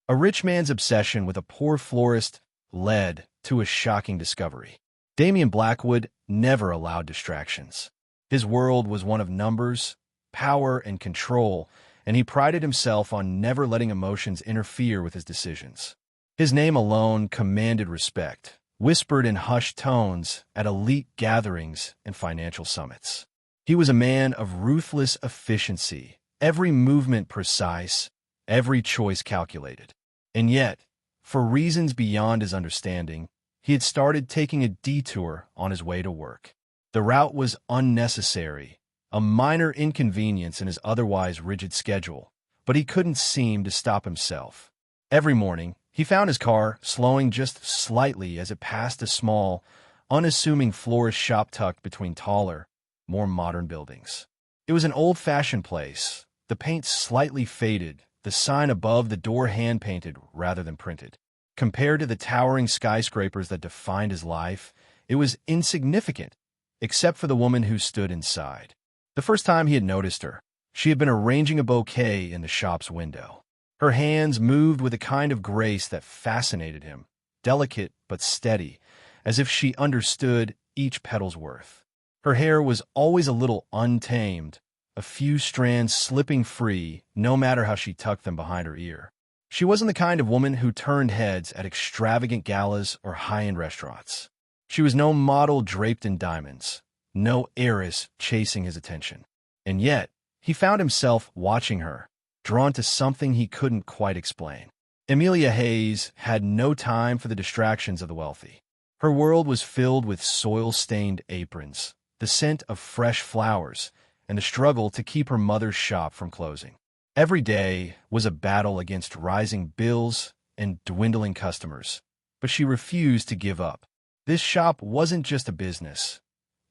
A rich man's obsession with a poor florist led to a shocking discovery. Damian Blackwood never allowed distractions. His world was one of numbers, power, and control, and he prided himself on never letting emotions interfere with his decisions. His name alone commanded respect, whispered in hushed tones at elite gatherings and financial summits. He was a man of ruthless efficiency, every movement precise, every choice calculated. And yet, for reasons beyond his understanding, he had started taking a detour on his way to work. The route was unnecessary, a minor inconvenience in his otherwise rigid schedule, but he couldn't seem to stop himself. Every morning, he found his car slowing just slightly as it passed a small, unassuming florist shop tucked between taller, more modern buildings. It was an old-fashioned place, the paint slightly faded, the sign above the door hand-painted rather than printed. Compared to the towering skyscrapers that defined his life, it was insignificant, except for the woman who stood inside. The first time he had noticed her, she had been arranging a bouquet in the shop's window. Her hands moved with a kind of grace that fascinated him, delicate but steady, as if she understood each petal's worth. Her hair was always a little untamed, a few strands slipping free no matter how she tucked them behind her ear. She wasn't the kind of woman who turned heads at extravagant galas or high-end restaurants. She was no model draped in diamonds, no heiress chasing his attention. And yet, he found himself watching her, drawn to something he couldn't quite explain. Amelia Hayes had no time for the distractions of the wealthy. Her world was filled with soil-stained aprons, the scent of fresh flowers, and the struggle to keep her mother's shop from closing. Every day was a battle against rising bills and dwindling customers, but she refused to give up. This shop wasn't just a business.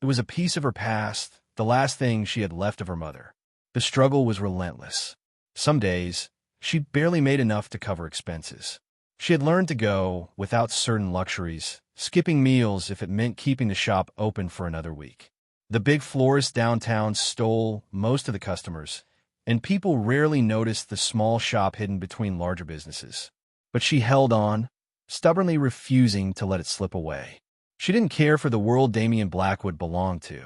It was a piece of her past, the last thing she had left of her mother. The struggle was relentless. Some days, she barely made enough to cover expenses. She had learned to go without certain luxuries, skipping meals if it meant keeping the shop open for another week. The big florist downtown stole most of the customers, and people rarely noticed the small shop hidden between larger businesses. But she held on, stubbornly refusing to let it slip away. She didn't care for the world Damian Blackwood belonged to.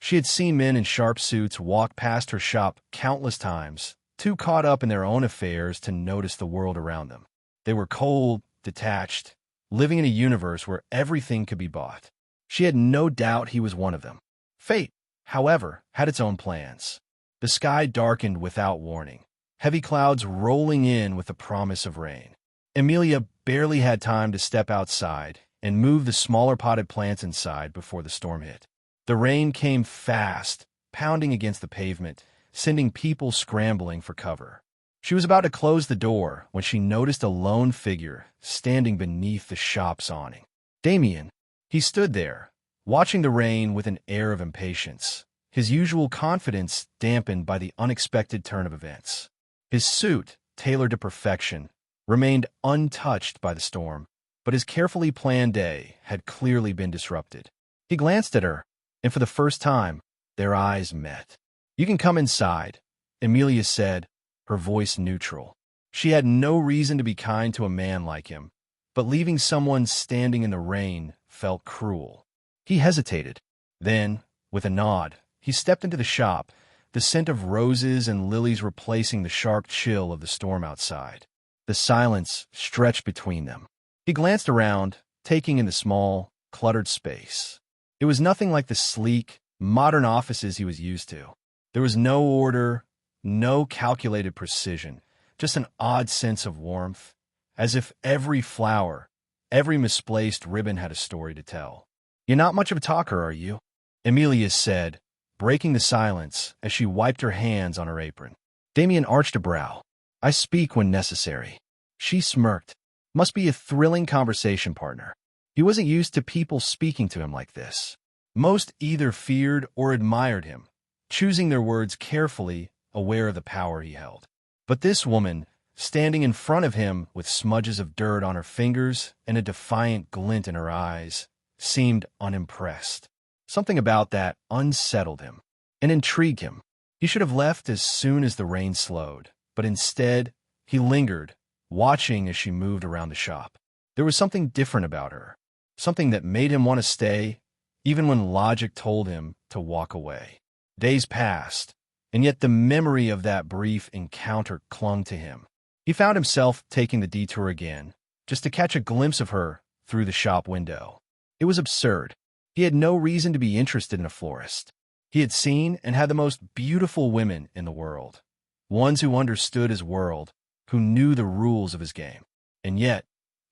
She had seen men in sharp suits walk past her shop countless times, too caught up in their own affairs to notice the world around them. They were cold, detached, living in a universe where everything could be bought. She had no doubt he was one of them. Fate, however, had its own plans. The sky darkened without warning, heavy clouds rolling in with the promise of rain. Amelia barely had time to step outside and move the smaller potted plants inside before the storm hit. The rain came fast, pounding against the pavement, sending people scrambling for cover. She was about to close the door when she noticed a lone figure standing beneath the shop's awning. Damian. He stood there, watching the rain with an air of impatience, his usual confidence dampened by the unexpected turn of events. His suit, tailored to perfection, remained untouched by the storm, but his carefully planned day had clearly been disrupted. He glanced at her, and for the first time, their eyes met. "You can come inside," Amelia said, her voice neutral. She had no reason to be kind to a man like him, but leaving someone standing in the rain felt cruel. He hesitated. Then, with a nod, he stepped into the shop, the scent of roses and lilies replacing the sharp chill of the storm outside. The silence stretched between them. He glanced around, taking in the small, cluttered space. It was nothing like the sleek, modern offices he was used to. There was no order, no calculated precision, just an odd sense of warmth, as if every flower, every misplaced ribbon had a story to tell. "You're not much of a talker, are you?" Amelia said, breaking the silence as she wiped her hands on her apron. Damian arched a brow. "I speak when necessary." She smirked. Must be a thrilling conversation partner. He wasn't used to people speaking to him like this. Most either feared or admired him, choosing their words carefully, aware of the power he held. But this woman, standing in front of him with smudges of dirt on her fingers and a defiant glint in her eyes, seemed unimpressed. Something about that unsettled him and intrigued him. He should have left as soon as the rain slowed, but instead, he lingered, watching as she moved around the shop. There was something different about her, something that made him want to stay, even when logic told him to walk away. Days passed, and yet the memory of that brief encounter clung to him. He found himself taking the detour again, just to catch a glimpse of her through the shop window. It was absurd. He had no reason to be interested in a florist. He had seen and had the most beautiful women in the world, ones who understood his world, who knew the rules of his game. And yet,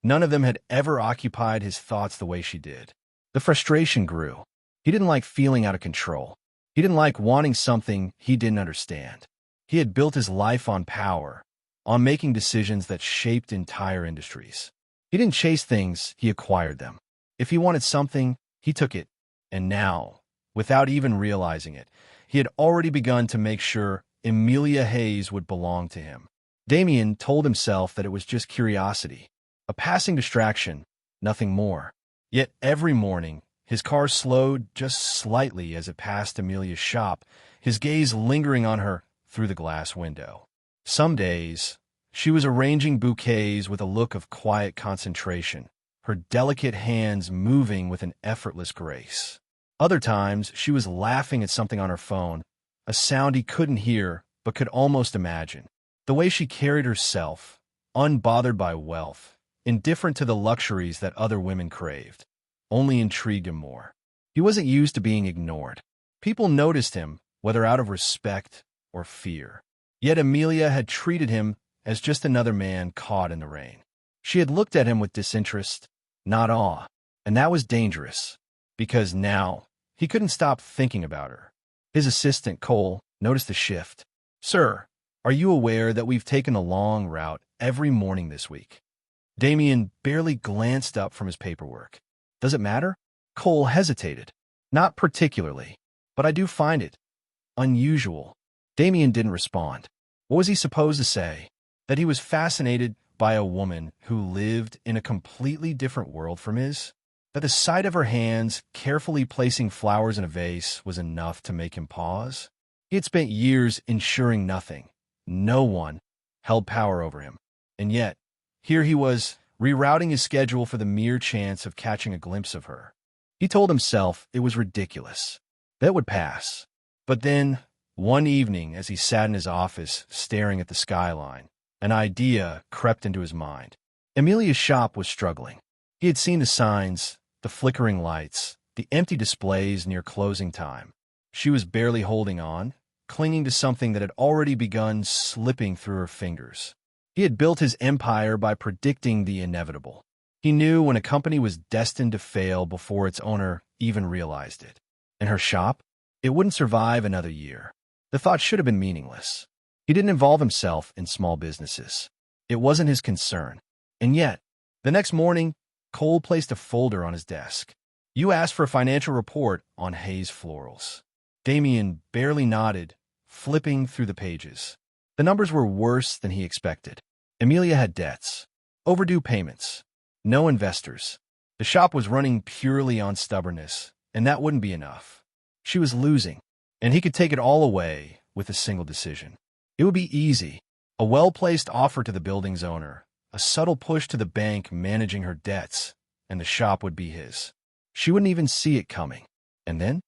none of them had ever occupied his thoughts the way she did. The frustration grew. He didn't like feeling out of control. He didn't like wanting something he didn't understand. He had built his life on power, on making decisions that shaped entire industries. He didn't chase things, he acquired them. If he wanted something, he took it. And now, without even realizing it, he had already begun to make sure Amelia Hayes would belong to him. Damian told himself that it was just curiosity, a passing distraction, nothing more. Yet every morning, his car slowed just slightly as it passed Amelia's shop, his gaze lingering on her through the glass window. Some days, she was arranging bouquets with a look of quiet concentration, her delicate hands moving with an effortless grace. Other times, she was laughing at something on her phone, a sound he couldn't hear but could almost imagine. The way she carried herself, unbothered by wealth, indifferent to the luxuries that other women craved, only intrigued him more. He wasn't used to being ignored. People noticed him, whether out of respect or fear. Yet Amelia had treated him as just another man caught in the rain. She had looked at him with disinterest, not awe, and that was dangerous, because now he couldn't stop thinking about her. His assistant, Cole, noticed the shift. "Sir, are you aware that we've taken a long route every morning this week?" Damian barely glanced up from his paperwork. "Does it matter?" Cole hesitated. "Not particularly, but I do find it unusual." Damian didn't respond. What was he supposed to say? That he was fascinated by a woman who lived in a completely different world from his? That the sight of her hands carefully placing flowers in a vase was enough to make him pause? He had spent years ensuring nothing, no one, held power over him. And yet, here he was, rerouting his schedule for the mere chance of catching a glimpse of her. He told himself it was ridiculous. That would pass. But then, one evening, as he sat in his office staring at the skyline, an idea crept into his mind. Amelia's shop was struggling. He had seen the signs, the flickering lights, the empty displays near closing time. She was barely holding on, clinging to something that had already begun slipping through her fingers. He had built his empire by predicting the inevitable. He knew when a company was destined to fail before its owner even realized it. And her shop? It wouldn't survive another year. The thought should have been meaningless. He didn't involve himself in small businesses. It wasn't his concern. And yet, the next morning, Cole placed a folder on his desk. "You asked for a financial report on Hayes Florals." Damian barely nodded, flipping through the pages. The numbers were worse than he expected. Amelia had debts, overdue payments, no investors. The shop was running purely on stubbornness, and that wouldn't be enough. She was losing, and he could take it all away with a single decision. It would be easy. A well-placed offer to the building's owner, a subtle push to the bank managing her debts, and the shop would be his. She wouldn't even see it coming. And then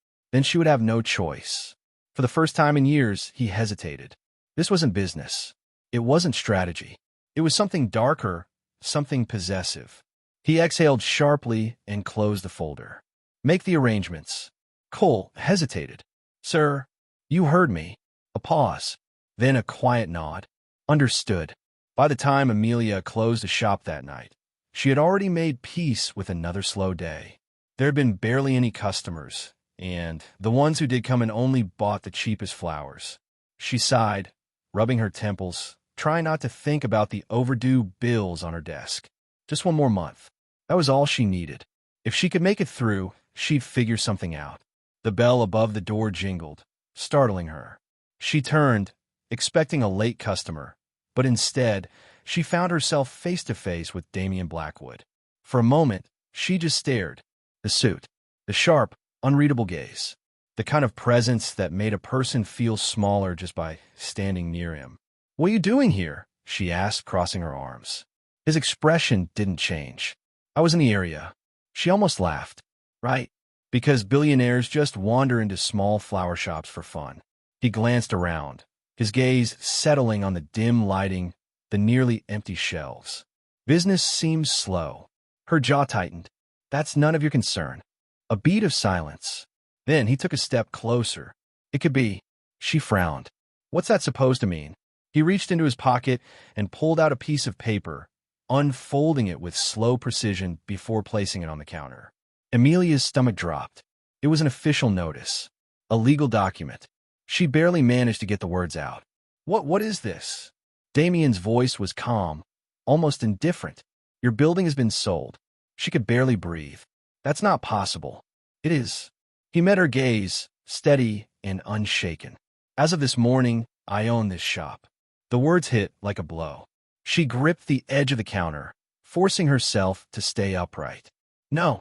she would have no choice. For the first time in years, he hesitated. This wasn't business. It wasn't strategy. It was something darker, something possessive. He exhaled sharply and closed the folder. "Make the arrangements." Cole hesitated. "Sir, you heard me." A pause, then a quiet nod. "Understood." By the time Amelia closed the shop that night, she had already made peace with another slow day. There had been barely any customers, and the ones who did come in only bought the cheapest flowers. She sighed, rubbing her temples, trying not to think about the overdue bills on her desk. Just one more month. That was all she needed. If she could make it through, she'd figure something out. The bell above the door jingled, startling her. She turned, expecting a late customer, but instead, she found herself face to face with Damian Blackwood. For a moment, she just stared. The suit, the sharp, unreadable gaze, the kind of presence that made a person feel smaller just by standing near him. "What are you doing here?" she asked, crossing her arms. His expression didn't change. I was in the area. She almost laughed. Right? Because billionaires just wander into small flower shops for fun. He glanced around, his gaze settling on the dim lighting, the nearly empty shelves. Business seems slow. Her jaw tightened. That's none of your concern. A beat of silence. Then he took a step closer. It could be. She frowned. What's that supposed to mean? He reached into his pocket and pulled out a piece of paper, unfolding it with slow precision before placing it on the counter. Amelia's stomach dropped. It was an official notice. A legal document. She barely managed to get the words out. What is this? Damian's voice was calm, almost indifferent. Your building has been sold. She could barely breathe. That's not possible. It is. He met her gaze, steady and unshaken. As of this morning, I own this shop. The words hit like a blow. She gripped the edge of the counter, forcing herself to stay upright. No,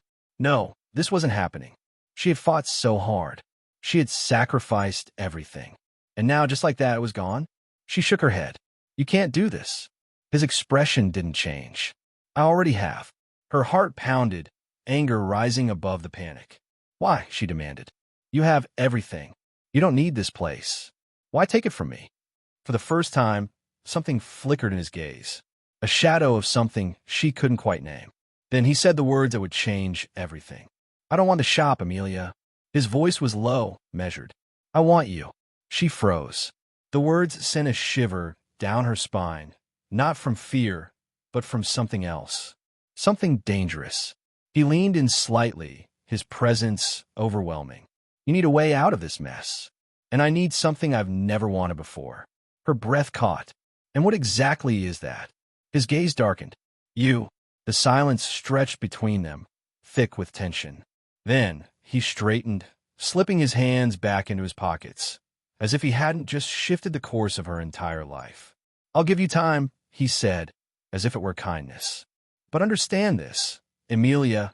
this wasn't happening. She had fought so hard. She had sacrificed everything. And now, just like that, it was gone? She shook her head. You can't do this. His expression didn't change. I already have. Her heart pounded, anger rising above the panic. Why? She demanded. You have everything. You don't need this place. Why take it from me? For the first time, something flickered in his gaze. A shadow of something she couldn't quite name. Then he said the words that would change everything. I don't want the shop, Amelia. His voice was low, measured. I want you. She froze. The words sent a shiver down her spine, not from fear, but from something else. Something dangerous. He leaned in slightly, his presence overwhelming. You need a way out of this mess. And I need something I've never wanted before. Her breath caught. And what exactly is that? His gaze darkened. You. The silence stretched between them, thick with tension. Then he straightened, slipping his hands back into his pockets, as if he hadn't just shifted the course of her entire life. I'll give you time, he said, as if it were kindness. But understand this, Amelia,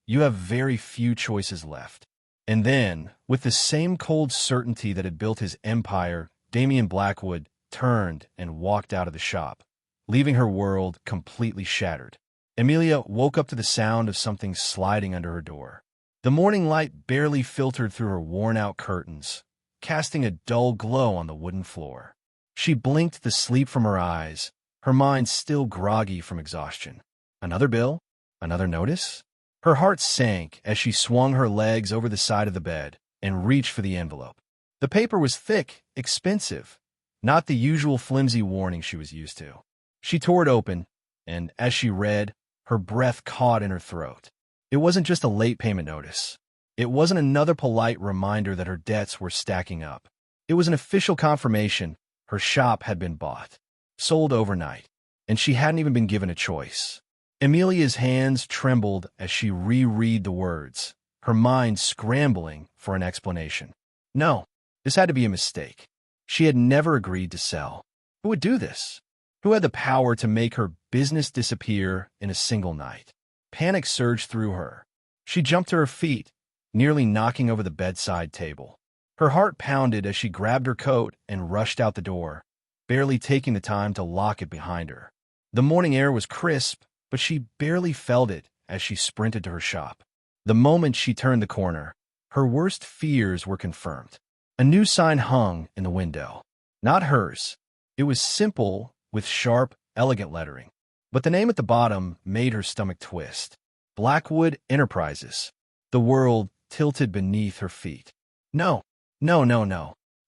you have very few choices left. And then, with the same cold certainty that had built his empire, Damian Blackwood turned and walked out of the shop, leaving her world completely shattered. Amelia woke up to the sound of something sliding under her door. The morning light barely filtered through her worn-out curtains, casting a dull glow on the wooden floor. She blinked the sleep from her eyes, her mind still groggy from exhaustion. Another bill? Another notice? Her heart sank as she swung her legs over the side of the bed and reached for the envelope. The paper was thick, expensive, not the usual flimsy warning she was used to. She tore it open, and as she read, her breath caught in her throat. It wasn't just a late payment notice. It wasn't another polite reminder that her debts were stacking up. It was an official confirmation her shop had been bought, sold overnight, and she hadn't even been given a choice. Amelia's hands trembled as she reread the words, her mind scrambling for an explanation. No, this had to be a mistake. She had never agreed to sell. Who would do this? Who had the power to make her business disappear in a single night? Panic surged through her. She jumped to her feet, nearly knocking over the bedside table. Her heart pounded as she grabbed her coat and rushed out the door, barely taking the time to lock it behind her. The morning air was crisp, but she barely felt it as she sprinted to her shop. The moment she turned the corner, her worst fears were confirmed. A new sign hung in the window. Not hers. It was simple, with sharp, elegant lettering. But the name at the bottom made her stomach twist. Blackwood Enterprises. The world tilted beneath her feet. No.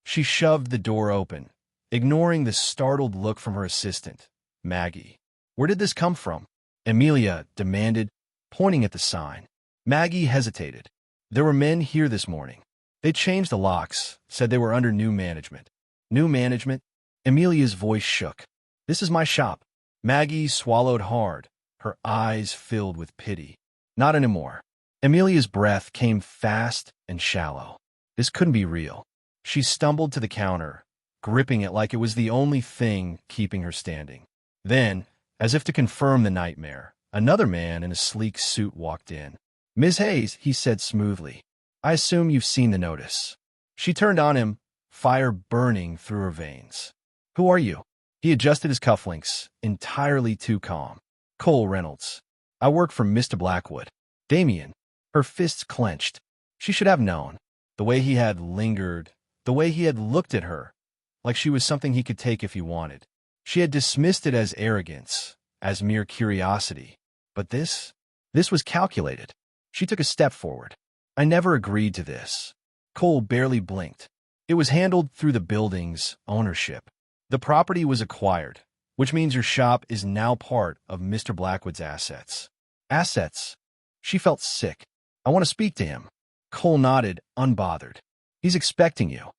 She shoved the door open, ignoring the startled look from her assistant, Maggie. Where did this come from? Amelia demanded, pointing at the sign. Maggie hesitated. There were men here this morning. They changed the locks, said they were under new management. New management? Amelia's voice shook. This is my shop. Maggie swallowed hard, her eyes filled with pity. Not anymore. Amelia's breath came fast and shallow. This couldn't be real. She stumbled to the counter, gripping it like it was the only thing keeping her standing. Then, as if to confirm the nightmare, another man in a sleek suit walked in. Ms. Hayes, he said smoothly. I assume you've seen the notice. She turned on him, fire burning through her veins. Who are you? He adjusted his cufflinks, entirely too calm. Cole Reynolds. I work for Mr. Blackwood. Damian. Her fists clenched. She should have known. The way he had lingered, the way he had looked at her, like she was something he could take if he wanted. She had dismissed it as arrogance, as mere curiosity. But this was calculated. She took a step forward. I never agreed to this. Cole barely blinked. It was handled through the building's ownership. The property was acquired, which means your shop is now part of Mr. Blackwood's assets. Assets? She felt sick. I want to speak to him. Cole nodded, unbothered. He's expecting you.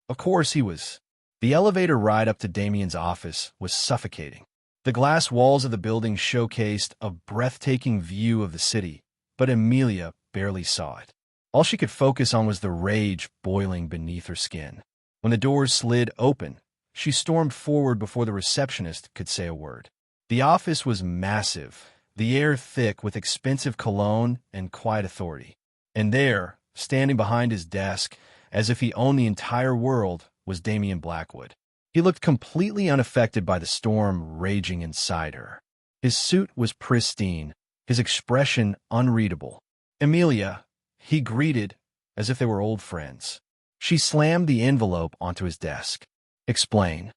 Of course he was. The elevator ride up to Damian's office was suffocating. The glass walls of the building showcased a breathtaking view of the city, but Amelia barely saw it. All she could focus on was the rage boiling beneath her skin. When the doors slid open, she stormed forward before the receptionist could say a word. The office was massive, the air thick with expensive cologne and quiet authority. And there, standing behind his desk, as if he owned the entire world, was Damian Blackwood. He looked completely unaffected by the storm raging inside her. His suit was pristine, his expression unreadable. Amelia, he greeted as if they were old friends. She slammed the envelope onto his desk. Explain.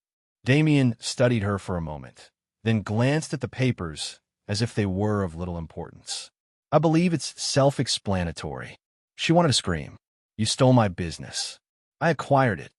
Damian studied her for a moment, then glanced at the papers as if they were of little importance. I believe it's self-explanatory. She wanted to scream. You stole my business. I acquired it.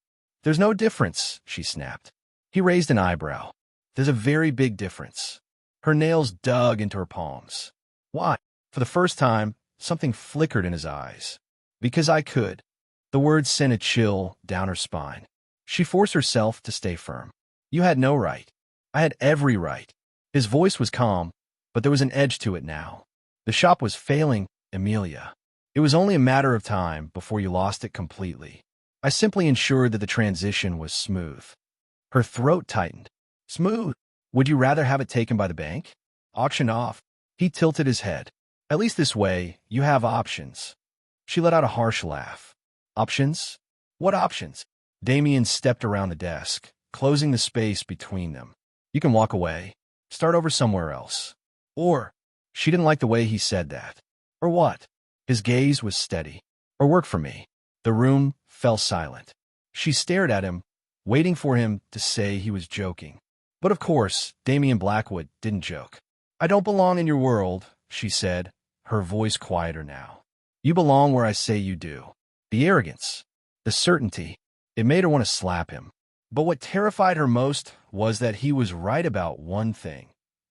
There's no difference, she snapped. He raised an eyebrow. There's a very big difference. Her nails dug into her palms. Why? For the first time, something flickered in his eyes. Because I could. The words sent a chill down her spine. She forced herself to stay firm. You had no right. I had every right. His voice was calm, but there was an edge to it now. The shop was failing, Amelia. It was only a matter of time before you lost it completely. I simply ensured that the transition was smooth. Her throat tightened. Smooth? Would you rather have it taken by the bank? Auctioned off? He tilted his head. At least this way, you have options. She let out a harsh laugh. Options? What options? Damian stepped around the desk, closing the space between them. You can walk away. Start over somewhere else. Or, she didn't like the way he said that. Or what? His gaze was steady. Or work for me. The room fell silent. She stared at him, waiting for him to say he was joking. But of course, Damian Blackwood didn't joke. I don't belong in your world, she said, her voice quieter now. You belong where I say you do. The arrogance, the certainty, it made her want to slap him. But what terrified her most was that he was right about one thing.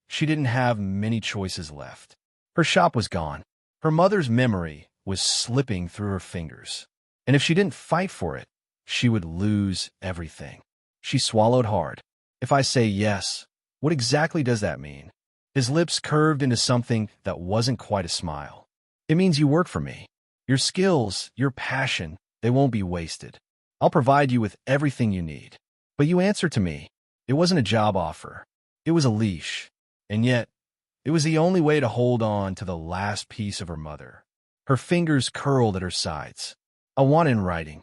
She didn't have many choices left. Her shop was gone. Her mother's memory was slipping through her fingers. And if she didn't fight for it, she would lose everything. She swallowed hard. If I say yes, what exactly does that mean? His lips curved into something that wasn't quite a smile. It means you work for me. Your skills, your passion, they won't be wasted. I'll provide you with everything you need. But you answer to me. It wasn't a job offer. It was a leash. And yet, it was the only way to hold on to the last piece of her mother. Her fingers curled at her sides. I want in writing.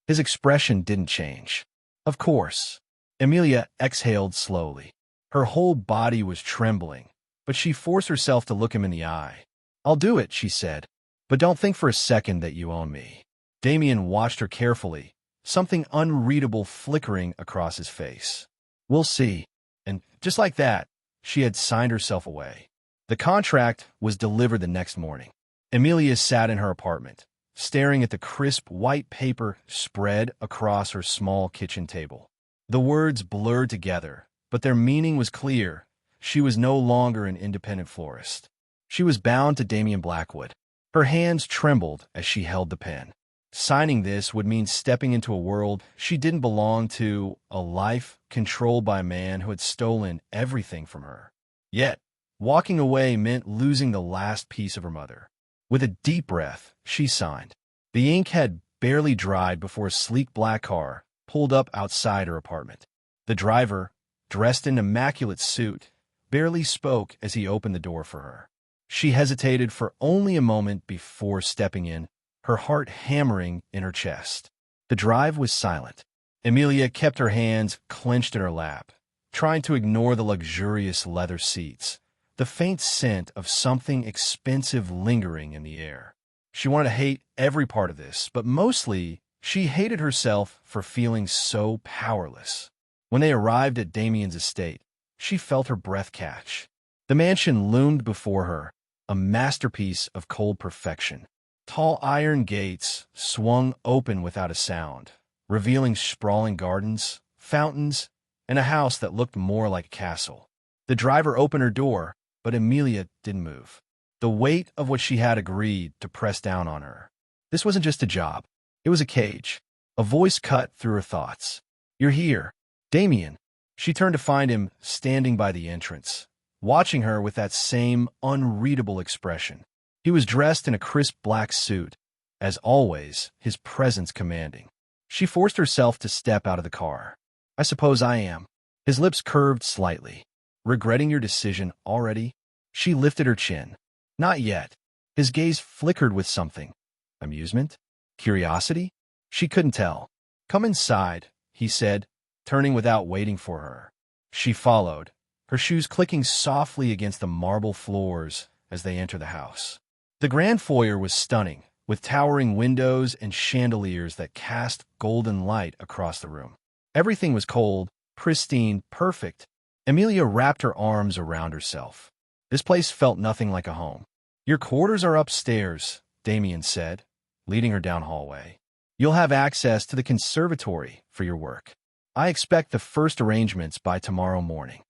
His expression didn't change. Of course. Amelia exhaled slowly. Her whole body was trembling, but she forced herself to look him in the eye. I'll do it, she said. But don't think for a second that you own me. Damian watched her carefully, something unreadable flickering across his face. We'll see. And just like that, she had signed herself away. The contract was delivered the next morning. Amelia sat in her apartment, staring at the crisp white paper spread across her small kitchen table. The words blurred together, but their meaning was clear. She was no longer an independent florist. She was bound to Damian Blackwood. Her hands trembled as she held the pen. Signing this would mean stepping into a world she didn't belong to, a life controlled by a man who had stolen everything from her. Yet, walking away meant losing the last piece of her mother. With a deep breath, she signed. The ink had barely dried before a sleek black car pulled up outside her apartment. The driver, dressed in an immaculate suit, barely spoke as he opened the door for her. She hesitated for only a moment before stepping in, her heart hammering in her chest. The drive was silent. Amelia kept her hands clenched in her lap, trying to ignore the luxurious leather seats, the faint scent of something expensive lingering in the air. She wanted to hate every part of this, but mostly she hated herself for feeling so powerless. When they arrived at Damian's estate, she felt her breath catch. The mansion loomed before her, a masterpiece of cold perfection. Tall iron gates swung open without a sound, revealing sprawling gardens, fountains, and a house that looked more like a castle. The driver opened her door, but Amelia didn't move. The weight of what she had agreed to press down on her. This wasn't just a job. It was a cage. A voice cut through her thoughts. "You're here, Damian." She turned to find him standing by the entrance, watching her with that same unreadable expression. He was dressed in a crisp black suit, as always, his presence commanding. She forced herself to step out of the car. "I suppose I am." His lips curved slightly. "Regretting your decision already?" She lifted her chin. "Not yet." His gaze flickered with something. Amusement? Curiosity? She couldn't tell. "Come inside," he said, turning without waiting for her. She followed, her shoes clicking softly against the marble floors as they entered the house. The grand foyer was stunning, with towering windows and chandeliers that cast golden light across the room. Everything was cold, pristine, perfect. Amelia wrapped her arms around herself. This place felt nothing like a home. "Your quarters are upstairs," Damian said, leading her down hallway. "You'll have access to the conservatory for your work. I expect the first arrangements by tomorrow morning."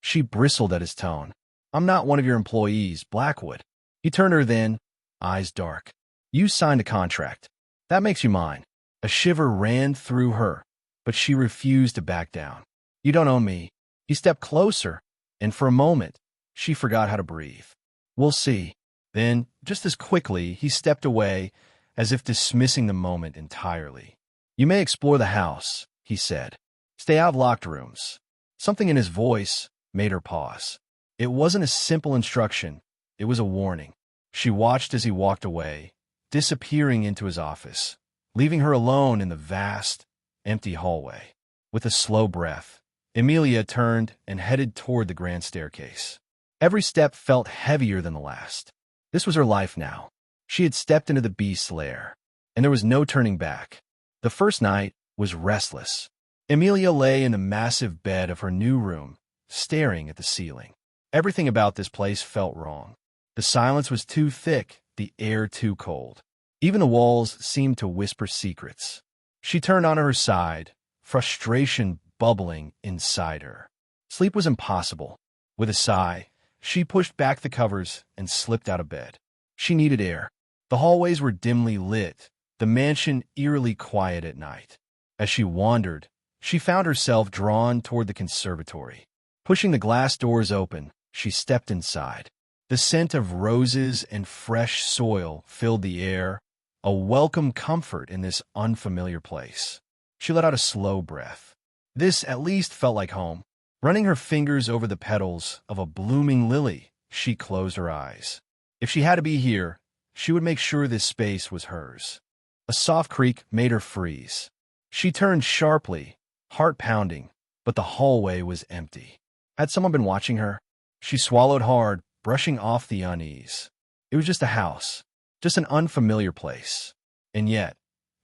She bristled at his tone. "I'm not one of your employees, Blackwood." He turned to her then, eyes dark. "You signed a contract. That makes you mine." A shiver ran through her, but she refused to back down. "You don't own me." He stepped closer, and for a moment, she forgot how to breathe. "We'll see." Then, just as quickly, he stepped away, as if dismissing the moment entirely. "You may explore the house," he said. "Stay out of locked rooms." Something in his voice made her pause. It wasn't a simple instruction. It was a warning. She watched as he walked away, disappearing into his office, leaving her alone in the vast, empty hallway. With a slow breath, Amelia turned and headed toward the grand staircase. Every step felt heavier than the last. This was her life now. She had stepped into the beast's lair, and there was no turning back. The first night was restless. Amelia lay in the massive bed of her new room, staring at the ceiling. Everything about this place felt wrong. The silence was too thick, the air too cold. Even the walls seemed to whisper secrets. She turned on her side, frustration bubbling inside her. Sleep was impossible. With a sigh, she pushed back the covers and slipped out of bed. She needed air. The hallways were dimly lit, the mansion eerily quiet at night. As she wandered, she found herself drawn toward the conservatory. Pushing the glass doors open, she stepped inside. The scent of roses and fresh soil filled the air, a welcome comfort in this unfamiliar place. She let out a slow breath. This at least felt like home. Running her fingers over the petals of a blooming lily, she closed her eyes. If she had to be here, she would make sure this space was hers. A soft creak made her freeze. She turned sharply, heart pounding, but the hallway was empty. Had someone been watching her? She swallowed hard, brushing off the unease. It was just a house, just an unfamiliar place. And yet,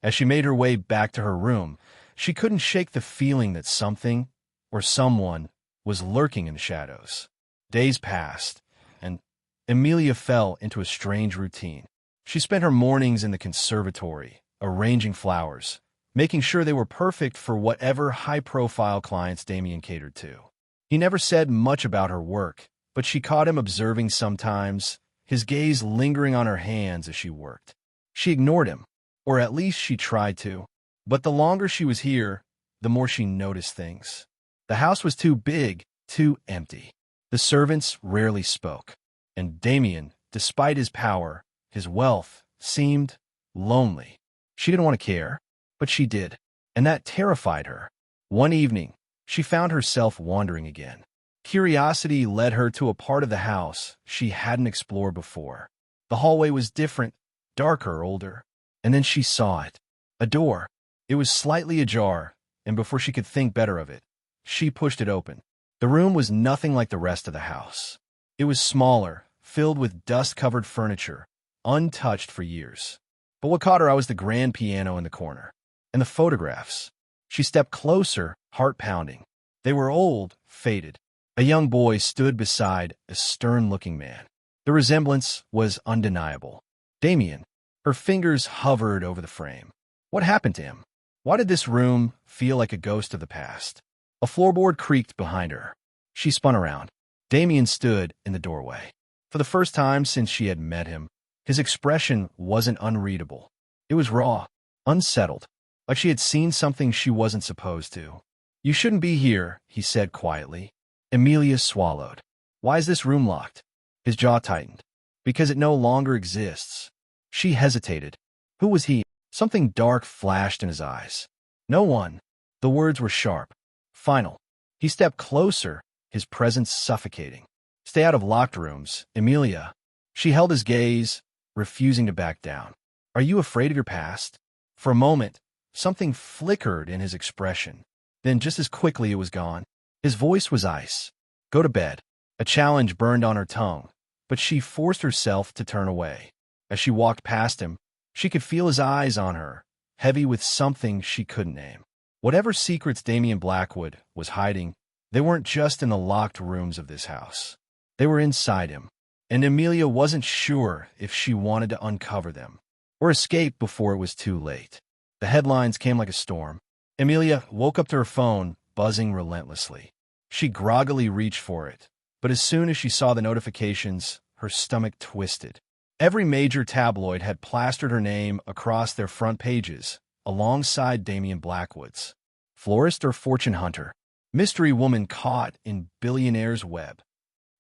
as she made her way back to her room, she couldn't shake the feeling that something, or someone, was lurking in the shadows. Days passed, and Amelia fell into a strange routine. She spent her mornings in the conservatory, arranging flowers, making sure they were perfect for whatever high-profile clients Damian catered to. He never said much about her work, but she caught him observing sometimes, his gaze lingering on her hands as she worked. She ignored him, or at least she tried to. But the longer she was here, the more she noticed things. The house was too big, too empty. The servants rarely spoke. And Damian, despite his power, his wealth, seemed lonely. She didn't want to care, but she did, and that terrified her. One evening, she found herself wandering again. Curiosity led her to a part of the house she hadn't explored before. The hallway was different, darker, older. And then she saw it. A door. It was slightly ajar, and before she could think better of it, she pushed it open. The room was nothing like the rest of the house. It was smaller, filled with dust-covered furniture, untouched for years. But what caught her eye was the grand piano in the corner, and the photographs. She stepped closer, heart pounding. They were old, faded. A young boy stood beside a stern-looking man. The resemblance was undeniable. Damian. Her fingers hovered over the frame. What happened to him? Why did this room feel like a ghost of the past? A floorboard creaked behind her. She spun around. Damian stood in the doorway. For the first time since she had met him, his expression wasn't unreadable. It was raw, unsettled, like she had seen something she wasn't supposed to. "You shouldn't be here," he said quietly. Amelia swallowed. "Why is this room locked?" His jaw tightened. "Because it no longer exists." She hesitated. Who was he? Something dark flashed in his eyes. "No one." The words were sharp, final. He stepped closer, his presence suffocating. "Stay out of locked rooms, Amelia." She held his gaze, refusing to back down. "Are you afraid of your past?" For a moment, something flickered in his expression. Then just as quickly it was gone. His voice was ice. "Go to bed." A challenge burned on her tongue, but she forced herself to turn away. As she walked past him, she could feel his eyes on her, heavy with something she couldn't name. Whatever secrets Damian Blackwood was hiding, they weren't just in the locked rooms of this house. They were inside him, and Amelia wasn't sure if she wanted to uncover them or escape before it was too late. The headlines came like a storm. Amelia woke up to her phone, buzzing relentlessly. She groggily reached for it, but as soon as she saw the notifications, her stomach twisted. Every major tabloid had plastered her name across their front pages, alongside Damian Blackwood's. Florist or fortune hunter? Mystery woman caught in billionaire's web.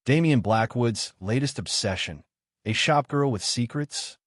Damian Blackwood's latest obsession, a shopgirl with secrets?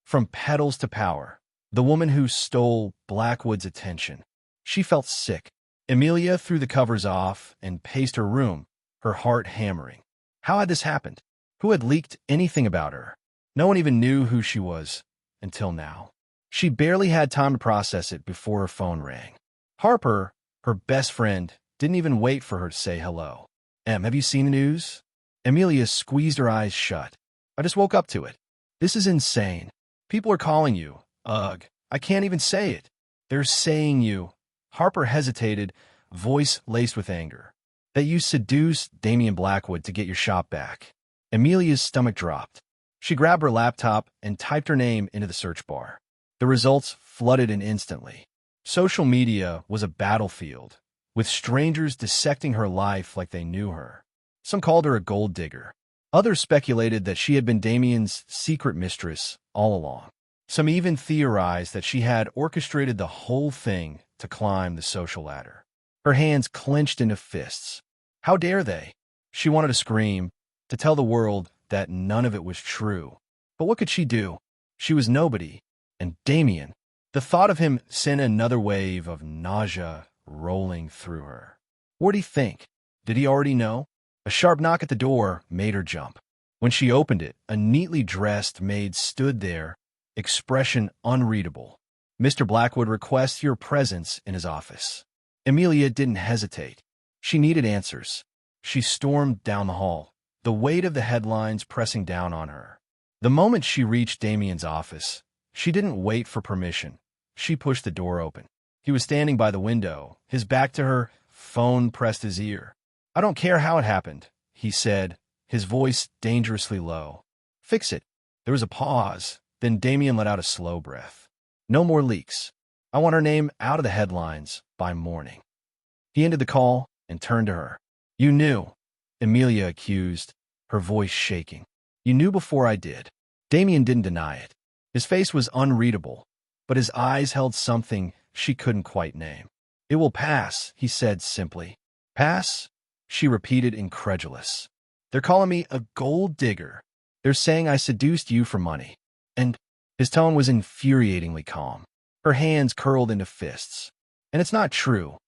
From petals to power, the woman who stole Blackwood's attention. She felt sick. Amelia threw the covers off and paced her room, her heart hammering. How had this happened? Who had leaked anything about her? No one even knew who she was, until now. She barely had time to process it before her phone rang. Harper, her best friend, didn't even wait for her to say hello. Have you seen the news?" Amelia squeezed her eyes shut. "I just woke up to it. This is insane. People are calling you. Ugh, I can't even say it. They're saying you." Harper hesitated, voice laced with anger. "That you seduced Damian Blackwood to get your shop back." Amelia's stomach dropped. She grabbed her laptop and typed her name into the search bar. The results flooded in instantly. Social media was a battlefield, with strangers dissecting her life like they knew her. Some called her a gold digger. Others speculated that she had been Damian's secret mistress all along. Some even theorized that she had orchestrated the whole thing to climb the social ladder. Her hands clenched into fists. How dare they? She wanted to scream, to tell the world that none of it was true. But what could she do? She was nobody. And Damian, the thought of him sent another wave of nausea rolling through her. What did he think? Did he already know? A sharp knock at the door made her jump. When she opened it, a neatly dressed maid stood there, expression unreadable. "Mr. Blackwood requests your presence in his office." Amelia didn't hesitate. She needed answers. She stormed down the hall, the weight of the headlines pressing down on her. The moment she reached Damian's office, she didn't wait for permission. She pushed the door open. He was standing by the window, his back to her, phone pressed his ear. "I don't care how it happened," he said, his voice dangerously low. "Fix it." There was a pause, then Damian let out a slow breath. "No more leaks. I want her name out of the headlines by morning." He ended the call and turned to her. "You knew," Amelia accused, her voice shaking. "You knew before I did." Damian didn't deny it. His face was unreadable, but his eyes held something she couldn't quite name. "It will pass," he said simply. "Pass?" She repeated, incredulous. "They're calling me a gold digger. They're saying I seduced you for money." And his tone was infuriatingly calm. Her hands curled into fists. "And it's not true.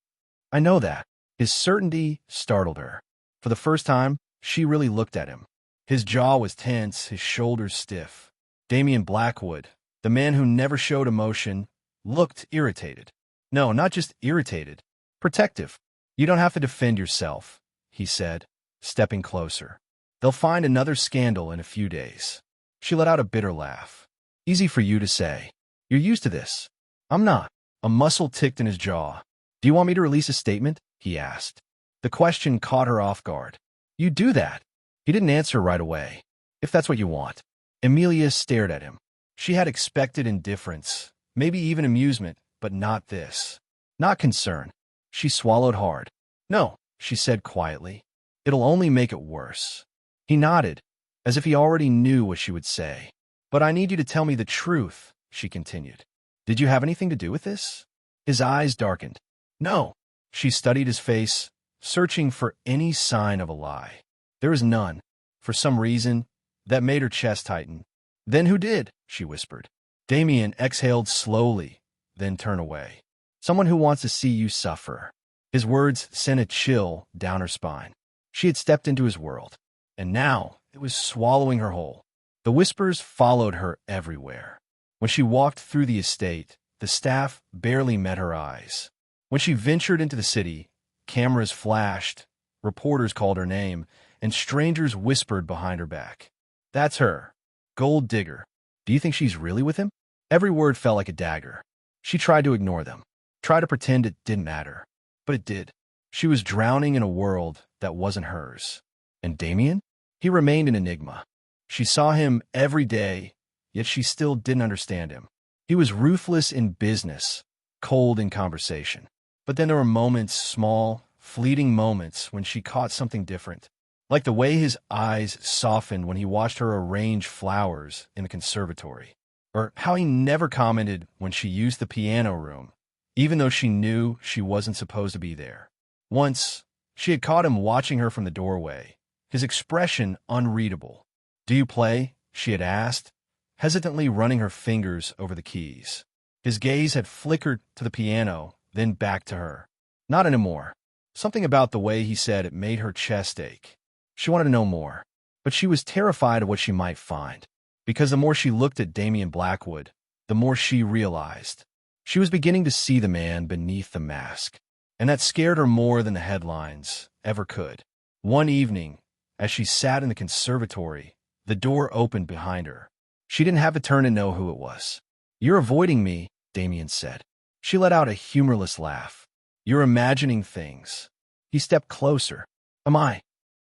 I know that." His certainty startled her. For the first time, she really looked at him. His jaw was tense, his shoulders stiff. Damian Blackwood, the man who never showed emotion, looked irritated. No, not just irritated. Protective. "You don't have to defend yourself," he said, stepping closer. They'll find another scandal in a few days. She let out a bitter laugh. Easy for you to say. You're used to this. I'm not. A muscle ticked in his jaw. Do you want me to release a statement? He asked. The question caught her off guard. You do that. He didn't answer right away. If that's what you want. Emilia stared at him. She had expected indifference, maybe even amusement, but not this. Not concern. She swallowed hard. No, she said quietly. It'll only make it worse. He nodded, as if he already knew what she would say. But I need you to tell me the truth, she continued. Did you have anything to do with this? His eyes darkened. No. She studied his face, searching for any sign of a lie. There was none. For some reason, that made her chest tighten. Then who did? She whispered. Damian exhaled slowly, then turned away. Someone who wants to see you suffer. His words sent a chill down her spine. She had stepped into his world, and now it was swallowing her whole. The whispers followed her everywhere. When she walked through the estate, the staff barely met her eyes. When she ventured into the city, cameras flashed, reporters called her name, and strangers whispered behind her back. That's her. Gold digger. Do you think she's really with him? Every word felt like a dagger. She tried to ignore them, tried to pretend it didn't matter. But it did. She was drowning in a world that wasn't hers. And Damian? He remained an enigma. She saw him every day, yet she still didn't understand him. He was ruthless in business, cold in conversation. But then there were moments, small, fleeting moments, when she caught something different. Like the way his eyes softened when he watched her arrange flowers in the conservatory. Or how he never commented when she used the piano room, even though she knew she wasn't supposed to be there. Once, she had caught him watching her from the doorway, his expression unreadable. Do you play? She had asked, hesitantly running her fingers over the keys. His gaze had flickered to the piano, then back to her. Not anymore. Something about the way he said it made her chest ache. She wanted to know more, but she was terrified of what she might find, because the more she looked at Damian Blackwood, the more she realized. She was beginning to see the man beneath the mask, and that scared her more than the headlines ever could. One evening, as she sat in the conservatory, the door opened behind her. She didn't have to turn to know who it was. You're avoiding me, Damian said. She let out a humorless laugh. You're imagining things. He stepped closer. Am I?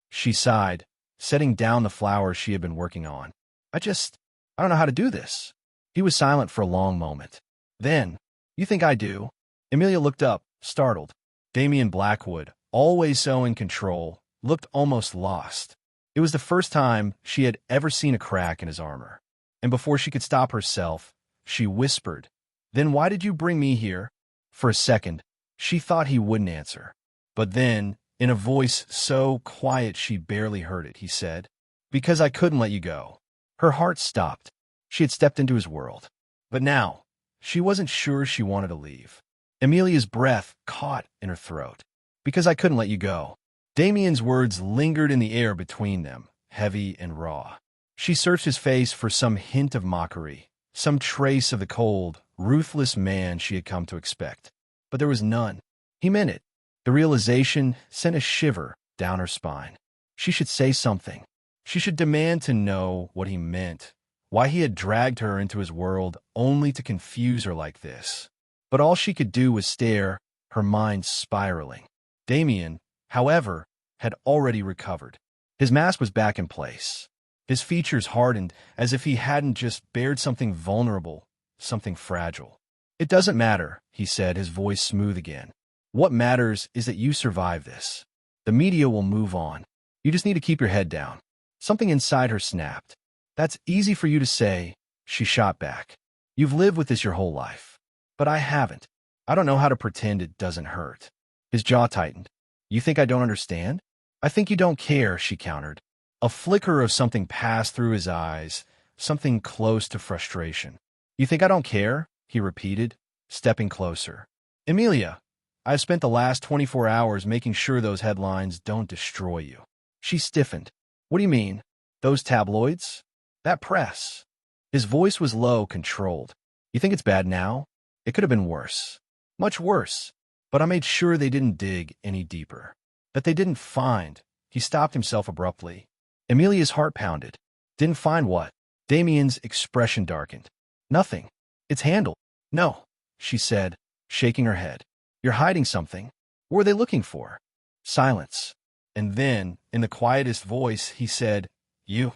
She sighed, setting down the flowers she had been working on. I don't know how to do this. He was silent for a long moment. Then, you think I do? Emilia looked up, startled. Damian Blackwood, always so in control, looked almost lost. It was the first time she had ever seen a crack in his armor. And before she could stop herself, she whispered, Then why did you bring me here? For a second, she thought he wouldn't answer. But then, in a voice so quiet she barely heard it, he said, Because I couldn't let you go. Her heart stopped. She had stepped into his world. But now, she wasn't sure she wanted to leave. Emilia's breath caught in her throat. Because I couldn't let you go. Damian's words lingered in the air between them, heavy and raw. She searched his face for some hint of mockery, some trace of the cold, ruthless man she had come to expect. But there was none. He meant it. The realization sent a shiver down her spine. She should say something. She should demand to know what he meant, why he had dragged her into his world only to confuse her like this. But all she could do was stare, her mind spiraling. Damian, however, had already recovered. His mask was back in place. His features hardened as if he hadn't just bared something vulnerable, something fragile. It doesn't matter, he said, his voice smooth again. What matters is that you survive this. The media will move on. You just need to keep your head down. Something inside her snapped. That's easy for you to say, she shot back. You've lived with this your whole life. But I haven't. I don't know how to pretend it doesn't hurt. His jaw tightened. You think I don't understand? I think you don't care, she countered. A flicker of something passed through his eyes, something close to frustration. You think I don't care? He repeated, stepping closer. Emilia, I've spent the last 24 hours making sure those headlines don't destroy you. She stiffened. What do you mean? Those tabloids? That press? His voice was low, controlled. You think it's bad now? It could have been worse. Much worse. But I made sure they didn't dig any deeper. That they didn't find He stopped himself abruptly. Amelia's heart pounded. Didn't find what? Damian's expression darkened. Nothing. It's handled. No, she said, shaking her head. You're hiding something. What were they looking for? Silence. And then, in the quietest voice, he said, You.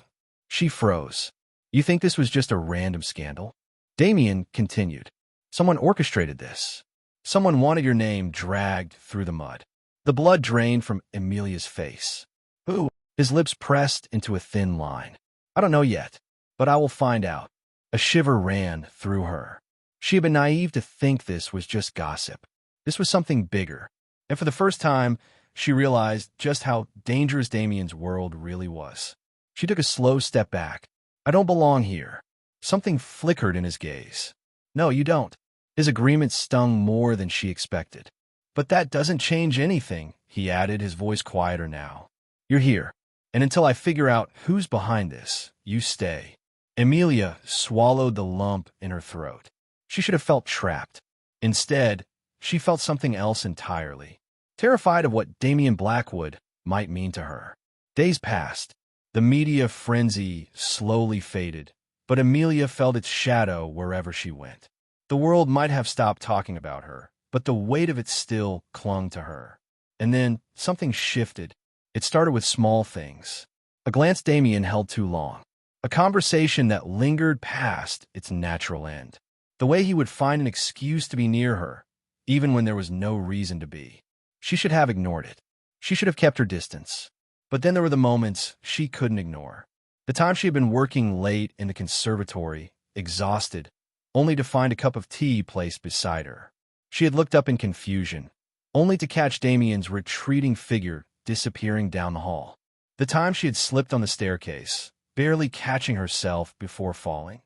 She froze. You think this was just a random scandal? Damian continued. Someone orchestrated this. Someone wanted your name dragged through the mud. The blood drained from Amelia's face. Who? His lips pressed into a thin line. I don't know yet, but I will find out. A shiver ran through her. She had been naive to think this was just gossip. This was something bigger. And for the first time, she realized just how dangerous Damian's world really was. She took a slow step back. I don't belong here. Something flickered in his gaze. No, you don't. His agreement stung more than she expected. But that doesn't change anything, he added, his voice quieter now. You're here. And until I figure out who's behind this, you stay. Amelia swallowed the lump in her throat. She should have felt trapped. Instead, she felt something else entirely. Terrified of what Damian Blackwood might mean to her. Days passed. The media frenzy slowly faded, but Amelia felt its shadow wherever she went. The world might have stopped talking about her, but the weight of it still clung to her. And then something shifted. It started with small things. A glance Damian held too long. A conversation that lingered past its natural end. The way he would find an excuse to be near her, even when there was no reason to be. She should have ignored it. She should have kept her distance. But then there were the moments she couldn't ignore. The time she had been working late in the conservatory, exhausted, only to find a cup of tea placed beside her. She had looked up in confusion, only to catch Damian's retreating figure disappearing down the hall. The time she had slipped on the staircase, barely catching herself before falling,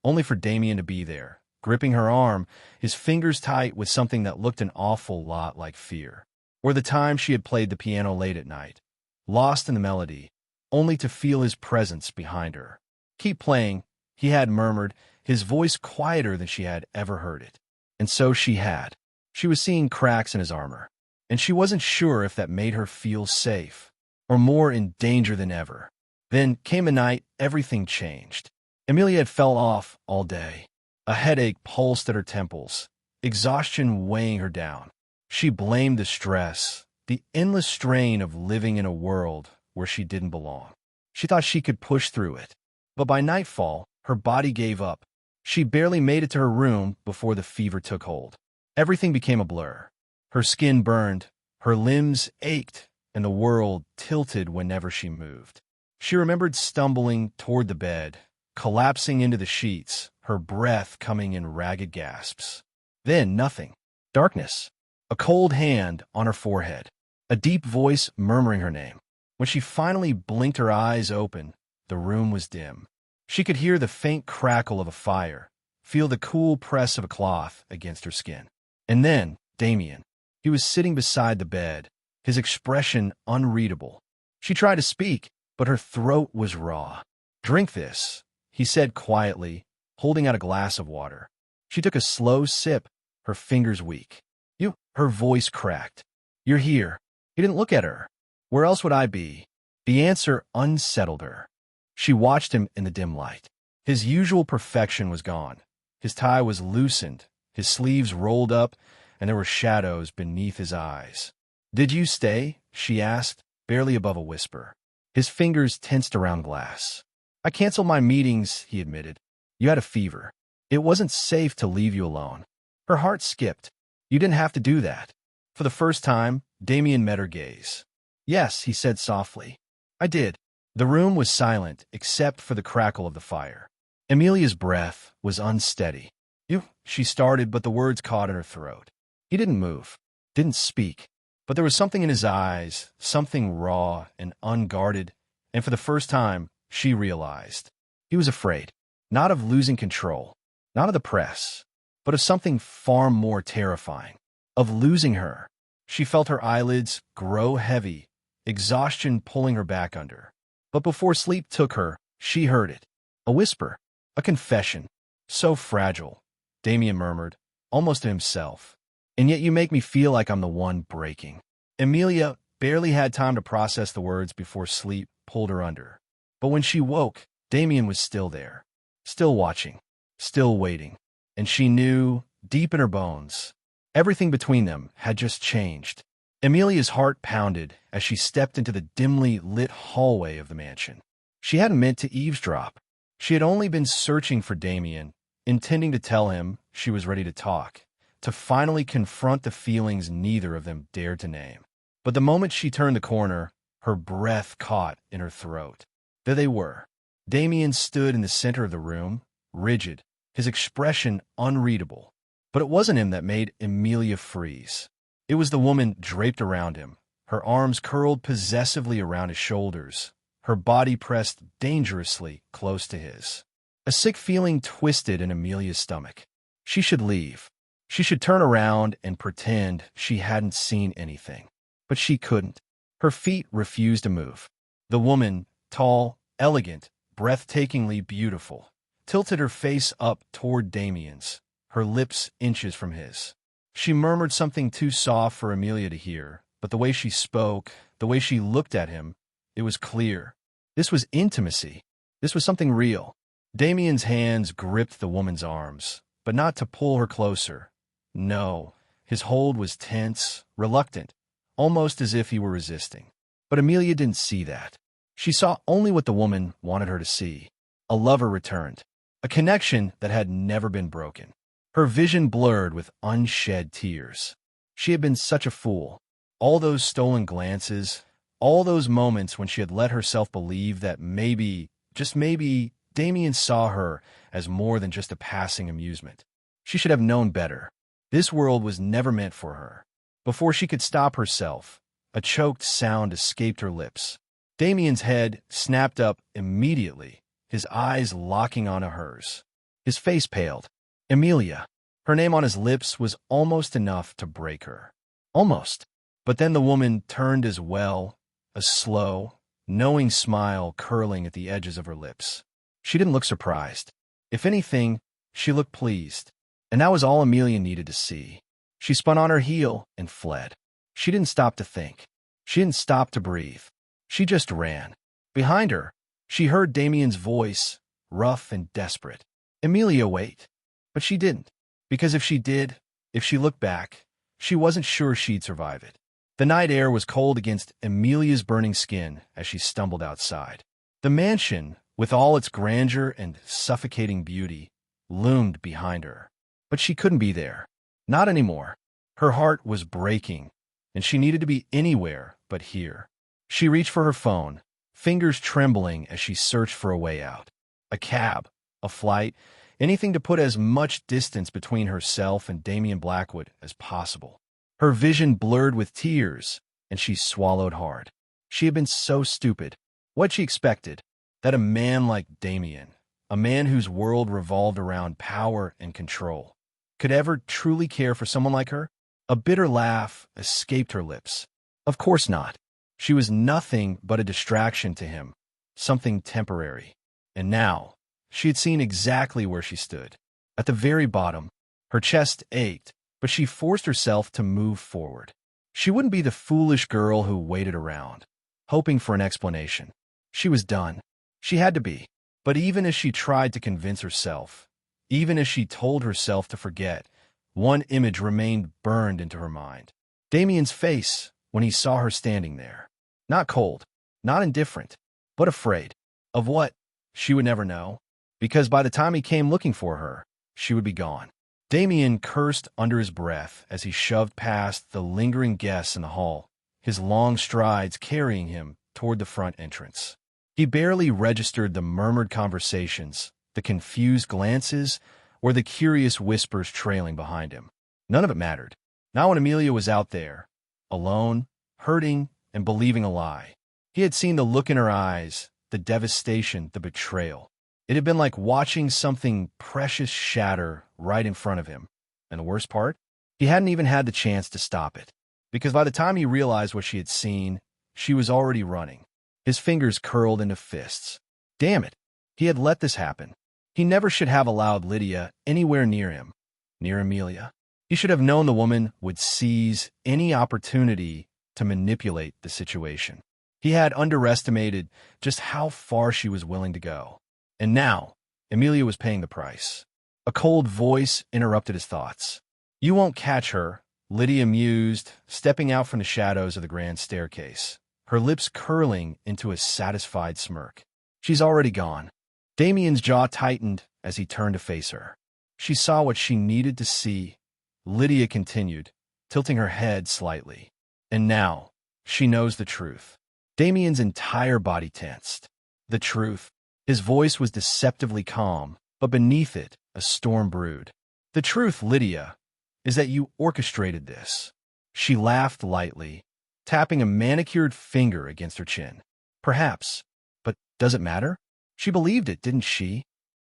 only for Damian to be there, gripping her arm, his fingers tight with something that looked an awful lot like fear. Or the time she had played the piano late at night, lost in the melody, only to feel his presence behind her. Keep playing, he had murmured, his voice quieter than she had ever heard it. And so she had. She was seeing cracks in his armor, and she wasn't sure if that made her feel safe, or more in danger than ever. Then came a night everything changed. Amelia had fell off all day. A headache pulsed at her temples, exhaustion weighing her down. She blamed the stress, the endless strain of living in a world where she didn't belong. She thought she could push through it. But by nightfall, her body gave up. She barely made it to her room before the fever took hold. Everything became a blur. Her skin burned, her limbs ached, and the world tilted whenever she moved. She remembered stumbling toward the bed, collapsing into the sheets, her breath coming in ragged gasps. Then nothing. Darkness. A cold hand on her forehead. A deep voice murmuring her name. When she finally blinked her eyes open, the room was dim. She could hear the faint crackle of a fire, feel the cool press of a cloth against her skin. And then, Damian. He was sitting beside the bed, his expression unreadable. She tried to speak, but her throat was raw. Drink this, he said quietly, holding out a glass of water. She took a slow sip, her fingers weak. You, her voice cracked. You're here. He didn't look at her. Where else would I be? The answer unsettled her. She watched him in the dim light. His usual perfection was gone. His tie was loosened, his sleeves rolled up, and there were shadows beneath his eyes. Did you stay? She asked, barely above a whisper. His fingers tensed around glass. I canceled my meetings, he admitted. You had a fever. It wasn't safe to leave you alone. Her heart skipped. You didn't have to do that. For the first time, Damian met her gaze. Yes, he said softly. I did. The room was silent, except for the crackle of the fire. Amelia's breath was unsteady. You, she started, but the words caught in her throat. He didn't move, didn't speak, but there was something in his eyes, something raw and unguarded, and for the first time, she realized. He was afraid, not of losing control, not of the press, but of something far more terrifying, of losing her. She felt her eyelids grow heavy, exhaustion pulling her back under. But before sleep took her, she heard it. A whisper, a confession. So fragile, Damian murmured, almost to himself. And yet you make me feel like I'm the one breaking. Amelia barely had time to process the words before sleep pulled her under. But when she woke, Damian was still there, still watching, still waiting. And she knew, deep in her bones, everything between them had just changed. Amelia's heart pounded as she stepped into the dimly lit hallway of the mansion. She hadn't meant to eavesdrop. She had only been searching for Damian, intending to tell him she was ready to talk, to finally confront the feelings neither of them dared to name. But the moment she turned the corner, her breath caught in her throat. There they were. Damian stood in the center of the room, rigid, his expression unreadable. But it wasn't him that made Amelia freeze. It was the woman draped around him, her arms curled possessively around his shoulders, her body pressed dangerously close to his. A sick feeling twisted in Amelia's stomach. She should leave. She should turn around and pretend she hadn't seen anything. But she couldn't. Her feet refused to move. The woman, tall, elegant, breathtakingly beautiful, tilted her face up toward Damian's, her lips inches from his. She murmured something too soft for Amelia to hear, but the way she spoke, the way she looked at him, it was clear. This was intimacy. This was something real. Damian's hands gripped the woman's arms, but not to pull her closer. No, his hold was tense, reluctant, almost as if he were resisting. But Amelia didn't see that. She saw only what the woman wanted her to see. A lover returned, a connection that had never been broken. Her vision blurred with unshed tears. She had been such a fool. All those stolen glances, all those moments when she had let herself believe that maybe, just maybe, Damian saw her as more than just a passing amusement. She should have known better. This world was never meant for her. Before she could stop herself, a choked sound escaped her lips. Damian's head snapped up immediately, his eyes locking onto hers. His face paled. Amelia. Her name on his lips was almost enough to break her. Almost. But then the woman turned as well, a slow, knowing smile curling at the edges of her lips. She didn't look surprised. If anything, she looked pleased. And that was all Amelia needed to see. She spun on her heel and fled. She didn't stop to think. She didn't stop to breathe. She just ran. Behind her, she heard Damian's voice, rough and desperate. Amelia, wait. But she didn't. Because if she did, if she looked back, she wasn't sure she'd survive it. The night air was cold against Amelia's burning skin as she stumbled outside. The mansion, with all its grandeur and suffocating beauty, loomed behind her. But she couldn't be there. Not anymore. Her heart was breaking, and she needed to be anywhere but here. She reached for her phone, fingers trembling as she searched for a way out. A cab, a flight, anything to put as much distance between herself and Damian Blackwood as possible. Her vision blurred with tears, and she swallowed hard. She had been so stupid. What'd she expected? That a man like Damian, a man whose world revolved around power and control, could ever truly care for someone like her? A bitter laugh escaped her lips. Of course not. She was nothing but a distraction to him, something temporary. And now, she had seen exactly where she stood. At the very bottom, her chest ached, but she forced herself to move forward. She wouldn't be the foolish girl who waited around, hoping for an explanation. She was done. She had to be. But even as she tried to convince herself, even as she told herself to forget, one image remained burned into her mind. Damian's face when he saw her standing there. Not cold, not indifferent, but afraid. Of what? She would never know. Because by the time he came looking for her, she would be gone. Damian cursed under his breath as he shoved past the lingering guests in the hall, his long strides carrying him toward the front entrance. He barely registered the murmured conversations, the confused glances, or the curious whispers trailing behind him. None of it mattered. Not when Amelia was out there, alone, hurting, and believing a lie. He had seen the look in her eyes, the devastation, the betrayal. It had been like watching something precious shatter right in front of him. And the worst part? He hadn't even had the chance to stop it. Because by the time he realized what she had seen, she was already running. His fingers curled into fists. Damn it. He had let this happen. He never should have allowed Lydia anywhere near him, near Amelia. He should have known the woman would seize any opportunity to manipulate the situation. He had underestimated just how far she was willing to go. And now, Emilia was paying the price. A cold voice interrupted his thoughts. "You won't catch her," Lydia mused, stepping out from the shadows of the grand staircase, her lips curling into a satisfied smirk. "She's already gone." Damian's jaw tightened as he turned to face her. She saw what she needed to see, Lydia continued, tilting her head slightly. "And now, she knows the truth." Damian's entire body tensed. The truth. His voice was deceptively calm, but beneath it, a storm brewed. "The truth, Lydia, is that you orchestrated this." She laughed lightly, tapping a manicured finger against her chin. "Perhaps, but does it matter? She believed it, didn't she?"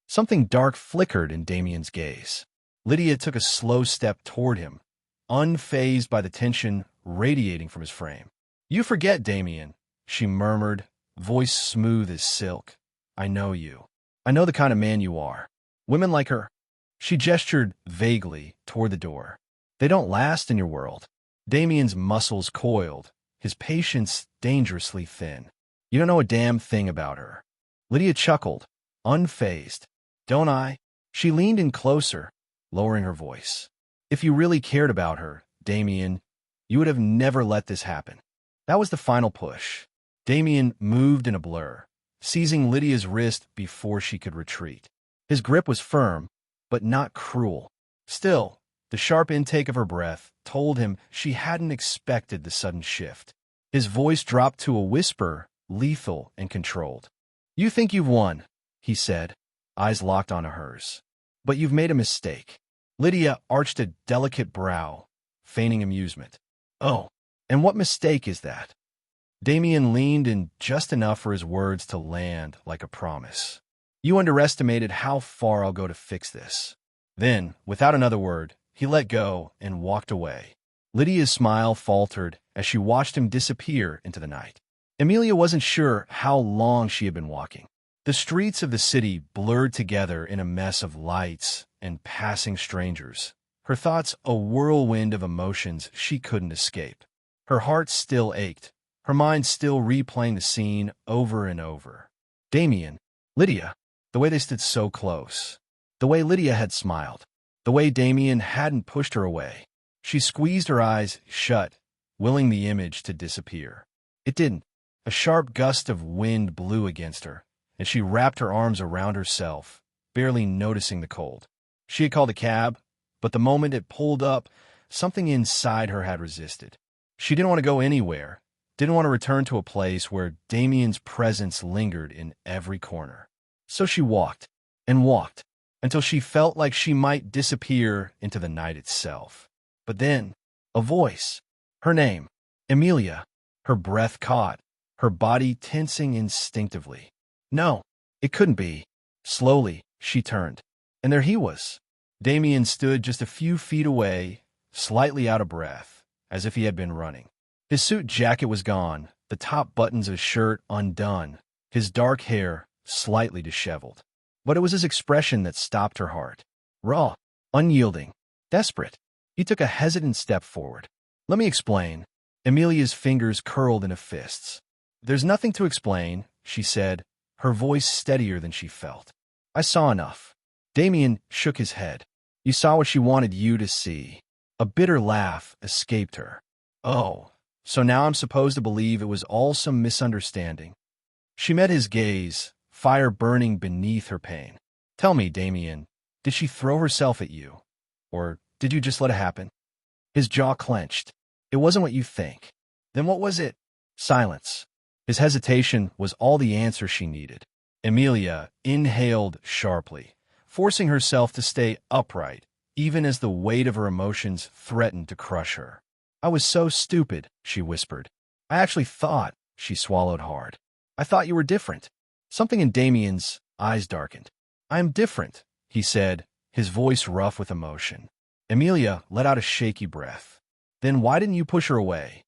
Something dark flickered in Damian's gaze. Lydia took a slow step toward him, unfazed by the tension radiating from his frame. "You forget, Damian," she murmured, voice smooth as silk. "I know you. I know the kind of man you are. Women like her." She gestured vaguely toward the door. "They don't last in your world." Damian's muscles coiled, his patience dangerously thin. "You don't know a damn thing about her." Lydia chuckled, unfazed. "Don't I?" She leaned in closer, lowering her voice. "If you really cared about her, Damian, you would have never let this happen." That was the final push. Damian moved in a blur, seizing Lydia's wrist before she could retreat. His grip was firm, but not cruel. Still, the sharp intake of her breath told him she hadn't expected the sudden shift. His voice dropped to a whisper, lethal and controlled. "You think you've won," he said, eyes locked onto hers. "But you've made a mistake." Lydia arched a delicate brow, feigning amusement. "Oh, and what mistake is that?" Damian leaned in just enough for his words to land like a promise. "You underestimated how far I'll go to fix this." Then, without another word, he let go and walked away. Lydia's smile faltered as she watched him disappear into the night. Emilia wasn't sure how long she had been walking. The streets of the city blurred together in a mess of lights and passing strangers, her thoughts a whirlwind of emotions she couldn't escape. Her heart still ached, her mind still replaying the scene over and over. Damian, Lydia, the way they stood so close, the way Lydia had smiled, the way Damian hadn't pushed her away. She squeezed her eyes shut, willing the image to disappear. It didn't. A sharp gust of wind blew against her, and she wrapped her arms around herself, barely noticing the cold. She had called a cab, but the moment it pulled up, something inside her had resisted. She didn't want to go anywhere, didn't want to return to a place where Damian's presence lingered in every corner. So she walked, and walked, until she felt like she might disappear into the night itself. But then, a voice, her name, Emilia, her breath caught, her body tensing instinctively. No, it couldn't be. Slowly, she turned, and there he was. Damian stood just a few feet away, slightly out of breath, as if he had been running. His suit jacket was gone, the top buttons of his shirt undone, his dark hair slightly disheveled. But it was his expression that stopped her heart. Raw, unyielding, desperate. He took a hesitant step forward. "Let me explain." Emilia's fingers curled into fists. "There's nothing to explain," she said, her voice steadier than she felt. "I saw enough." Damian shook his head. "You saw what she wanted you to see." A bitter laugh escaped her. "Oh, so now I'm supposed to believe it was all some misunderstanding." She met his gaze, fire burning beneath her pain. "Tell me, Damian, did she throw herself at you? Or did you just let it happen?" His jaw clenched. "It wasn't what you think." "Then what was it?" Silence. His hesitation was all the answer she needed. Emilia inhaled sharply, forcing herself to stay upright, even as the weight of her emotions threatened to crush her. "I was so stupid," she whispered. "I actually thought," she swallowed hard. "I thought you were different." Something in Damian's eyes darkened. "I am different," he said, his voice rough with emotion. Emilia let out a shaky breath. "Then why didn't you push her away?"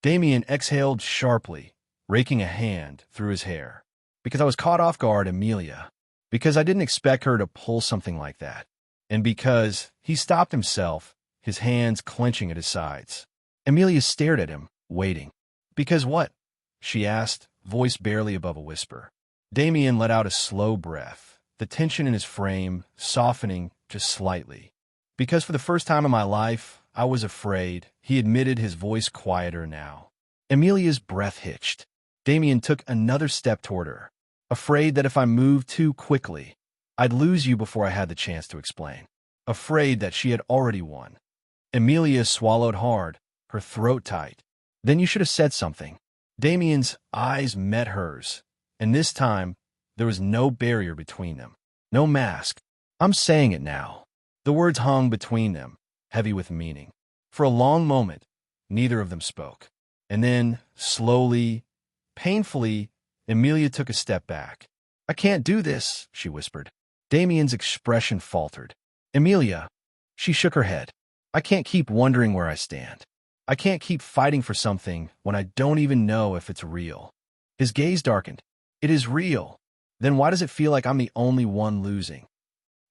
Damian exhaled sharply, raking a hand through his hair. "Because I was caught off guard, Emilia. Because I didn't expect her to pull something like that. And because," he stopped himself, his hands clenching at his sides. Emilia stared at him, Waiting. Because what? She asked, voice barely above a whisper. Damian let out a slow breath, the tension in his frame softening just slightly. Because for the first time in my life, I was afraid, he admitted, his voice quieter now. Amelia's breath hitched. Damian took another step toward her, afraid that if I moved too quickly, I'd lose you before I had the chance to explain. Afraid that she had already won. Amelia swallowed hard, her throat tight. Then you should have said something. Damian's eyes met hers, and this time, there was no barrier between them. No mask. I'm saying it now. The words hung between them, heavy with meaning. For a long moment, neither of them spoke. And then, slowly, painfully, Amelia took a step back. I can't do this, she whispered. Damian's expression faltered. Amelia. She shook her head. I can't keep wondering where I stand. I can't keep fighting for something when I don't even know if it's real. His gaze darkened. It is real. Then why does it feel like I'm the only one losing?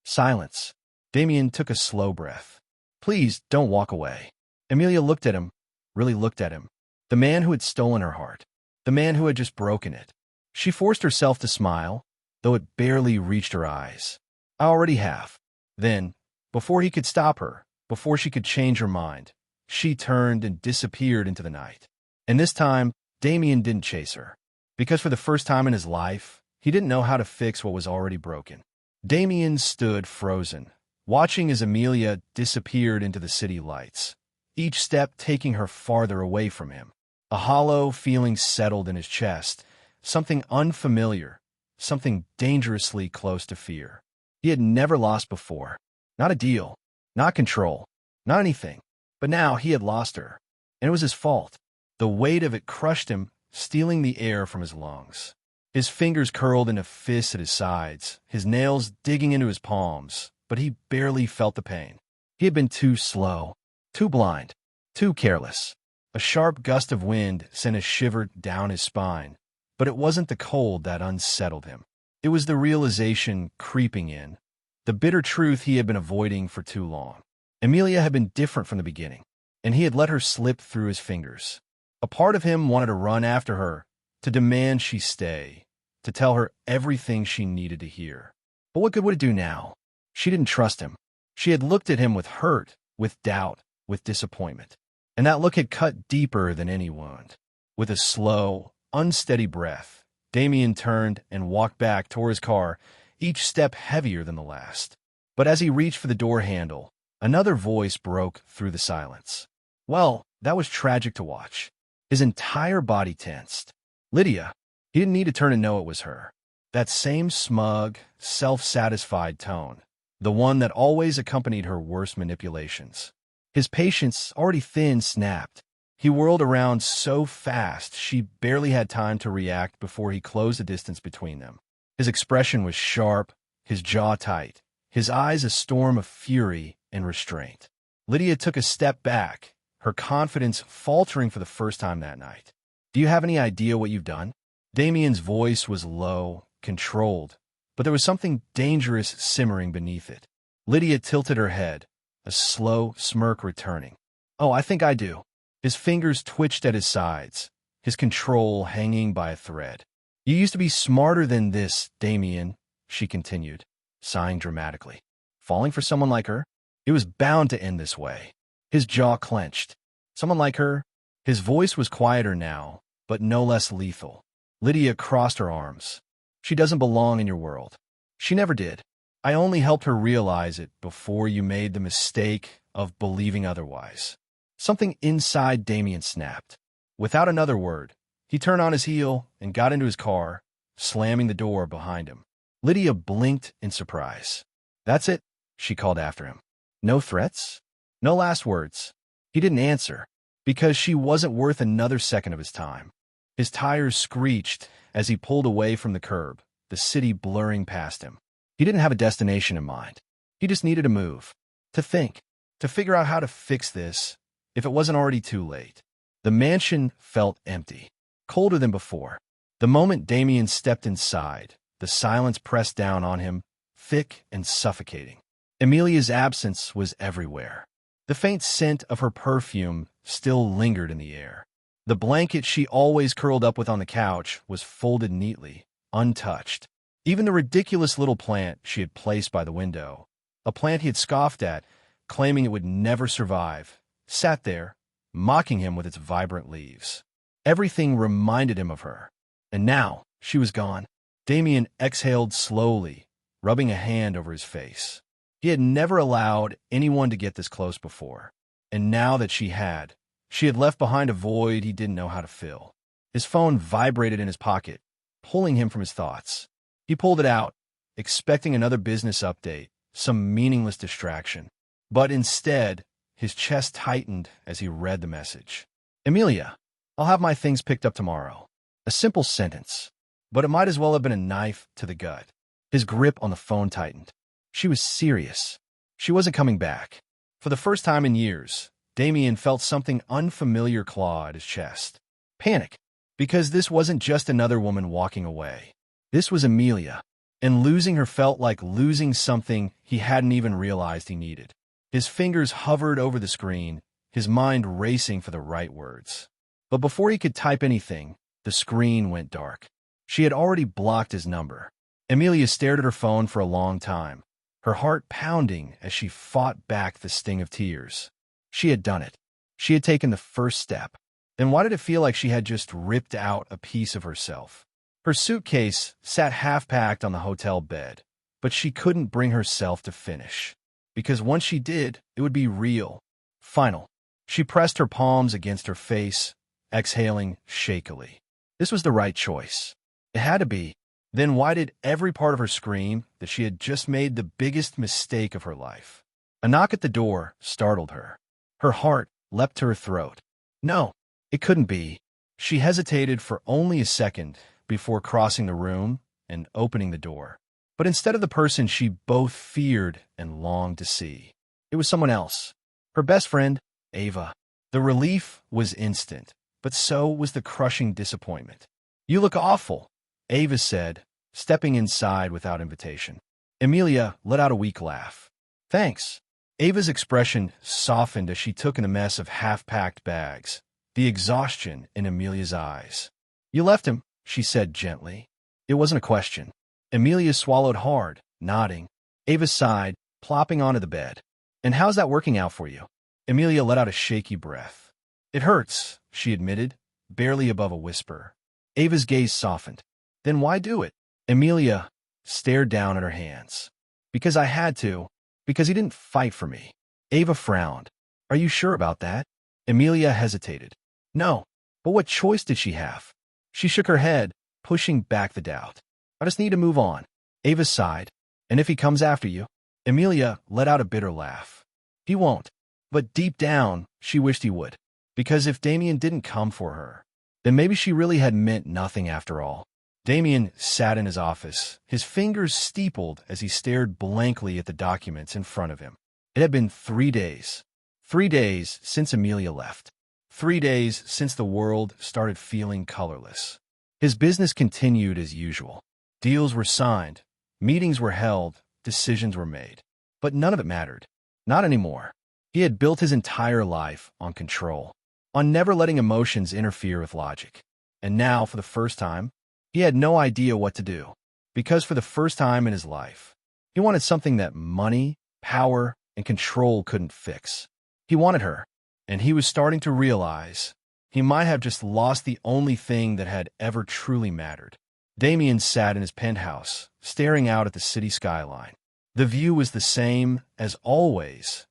Silence. Damian took a slow breath. Please, don't walk away. Amelia looked at him, really looked at him. The man who had stolen her heart. The man who had just broken it. She forced herself to smile, though it barely reached her eyes. I already have. Then, before he could stop her, before she could change her mind, she turned and disappeared into the night. And this time, Damian didn't chase her. Because for the first time in his life, he didn't know how to fix what was already broken. Damian stood frozen, watching as Amelia disappeared into the city lights, each step taking her farther away from him. A hollow feeling settled in his chest, something unfamiliar, something dangerously close to fear. He had never lost before. Not a deal, not control, not anything. But now he had lost her, and it was his fault. The weight of it crushed him, stealing the air from his lungs. His fingers curled into fists at his sides, his nails digging into his palms, but he barely felt the pain. He had been too slow, too blind, too careless. A sharp gust of wind sent a shiver down his spine, but it wasn't the cold that unsettled him. It was the realization creeping in, the bitter truth he had been avoiding for too long. Amelia had been different from the beginning, and he had let her slip through his fingers. A part of him wanted to run after her, to demand she stay, to tell her everything she needed to hear. But what good would it do now? She didn't trust him. She had looked at him with hurt, with doubt, with disappointment. And that look had cut deeper than any wound. With a slow, unsteady breath, Damian turned and walked back toward his car, each step heavier than the last. But as he reached for the door handle, another voice broke through the silence. Well, that was tragic to watch. His entire body tensed. Lydia. He didn't need to turn and know it was her. That same smug, self-satisfied tone, the one that always accompanied her worst manipulations. His patience, already thin, snapped. He whirled around so fast she barely had time to react before he closed the distance between them. His expression was sharp, his jaw tight, his eyes a storm of fury and restraint. Lydia took a step back, her confidence faltering for the first time that night. Do you have any idea what you've done? Damian's voice was low, controlled, but there was something dangerous simmering beneath it. Lydia tilted her head, a slow smirk returning. Oh, I think I do. His fingers twitched at his sides, his control hanging by a thread. You used to be smarter than this, Damian, she continued, sighing dramatically. Falling for someone like her? It was bound to end this way. His jaw clenched. Someone like her? His voice was quieter now, but no less lethal. Lydia crossed her arms. She doesn't belong in your world. She never did. I only helped her realize it before you made the mistake of believing otherwise. Something inside Damian snapped. Without another word, he turned on his heel and got into his car, slamming the door behind him. Lydia blinked in surprise. That's it, she called after him. No threats? No last words. He didn't answer, because she wasn't worth another second of his time. His tires screeched as he pulled away from the curb, the city blurring past him. He didn't have a destination in mind. He just needed to move, to think, to figure out how to fix this, if it wasn't already too late. The mansion felt empty, colder than before. The moment Damian stepped inside, the silence pressed down on him, thick and suffocating. Amelia's absence was everywhere. The faint scent of her perfume still lingered in the air. The blanket she always curled up with on the couch was folded neatly, untouched. Even the ridiculous little plant she had placed by the window, a plant he had scoffed at, claiming it would never survive, sat there, mocking him with its vibrant leaves. Everything reminded him of her. And now she was gone. Damian exhaled slowly, rubbing a hand over his face. He had never allowed anyone to get this close before. And now that she had left behind a void he didn't know how to fill. His phone vibrated in his pocket, pulling him from his thoughts. He pulled it out, expecting another business update, some meaningless distraction. But instead, his chest tightened as he read the message. Emilia, I'll have my things picked up tomorrow. A simple sentence, but it might as well have been a knife to the gut. His grip on the phone tightened. She was serious. She wasn't coming back. For the first time in years, Damian felt something unfamiliar claw at his chest. Panic, because this wasn't just another woman walking away. This was Emilia, and losing her felt like losing something he hadn't even realized he needed. His fingers hovered over the screen, his mind racing for the right words. But before he could type anything, the screen went dark. She had already blocked his number. Emilia stared at her phone for a long time, her heart pounding as she fought back the sting of tears. She had done it. She had taken the first step. Then why did it feel like she had just ripped out a piece of herself? Her suitcase sat half-packed on the hotel bed, but she couldn't bring herself to finish. Because once she did, it would be real, final. She pressed her palms against her face, exhaling shakily. This was the right choice. It had to be. Then why did every part of her scream that she had just made the biggest mistake of her life? A knock at the door startled her. Her heart leapt to her throat. No, it couldn't be. She hesitated for only a second before crossing the room and opening the door. But instead of the person she both feared and longed to see, it was someone else. Her best friend, Ava. The relief was instant, but so was the crushing disappointment. You look awful, Ava said, stepping inside without invitation. Emilia let out a weak laugh. Thanks. Ava's expression softened as she took in a mess of half-packed bags, the exhaustion in Emilia's eyes. You left him, she said gently. It wasn't a question. Emilia swallowed hard, nodding. Ava sighed, plopping onto the bed. And how's that working out for you? Emilia let out a shaky breath. It hurts, she admitted, barely above a whisper. Ava's gaze softened. Then why do it? Emilia stared down at her hands. Because I had to. Because he didn't fight for me. Ava frowned. Are you sure about that? Emilia hesitated. No, but what choice did she have? She shook her head, pushing back the doubt. I just need to move on. Ava sighed. And if he comes after you? Emilia let out a bitter laugh. He won't. But deep down, she wished he would. Because if Damian didn't come for her, then maybe she really had meant nothing after all. Damian sat in his office, his fingers steepled as he stared blankly at the documents in front of him. It had been 3 days. 3 days since Emilia left. 3 days since the world started feeling colorless. His business continued as usual. Deals were signed, meetings were held, decisions were made. But none of it mattered. Not anymore. He had built his entire life on control, on never letting emotions interfere with logic. And now, for the first time, he had no idea what to do. Because for the first time in his life, he wanted something that money, power, and control couldn't fix. He wanted her, and he was starting to realize he might have just lost the only thing that had ever truly mattered. Damian sat in his penthouse, staring out at the city skyline. The view was the same as always.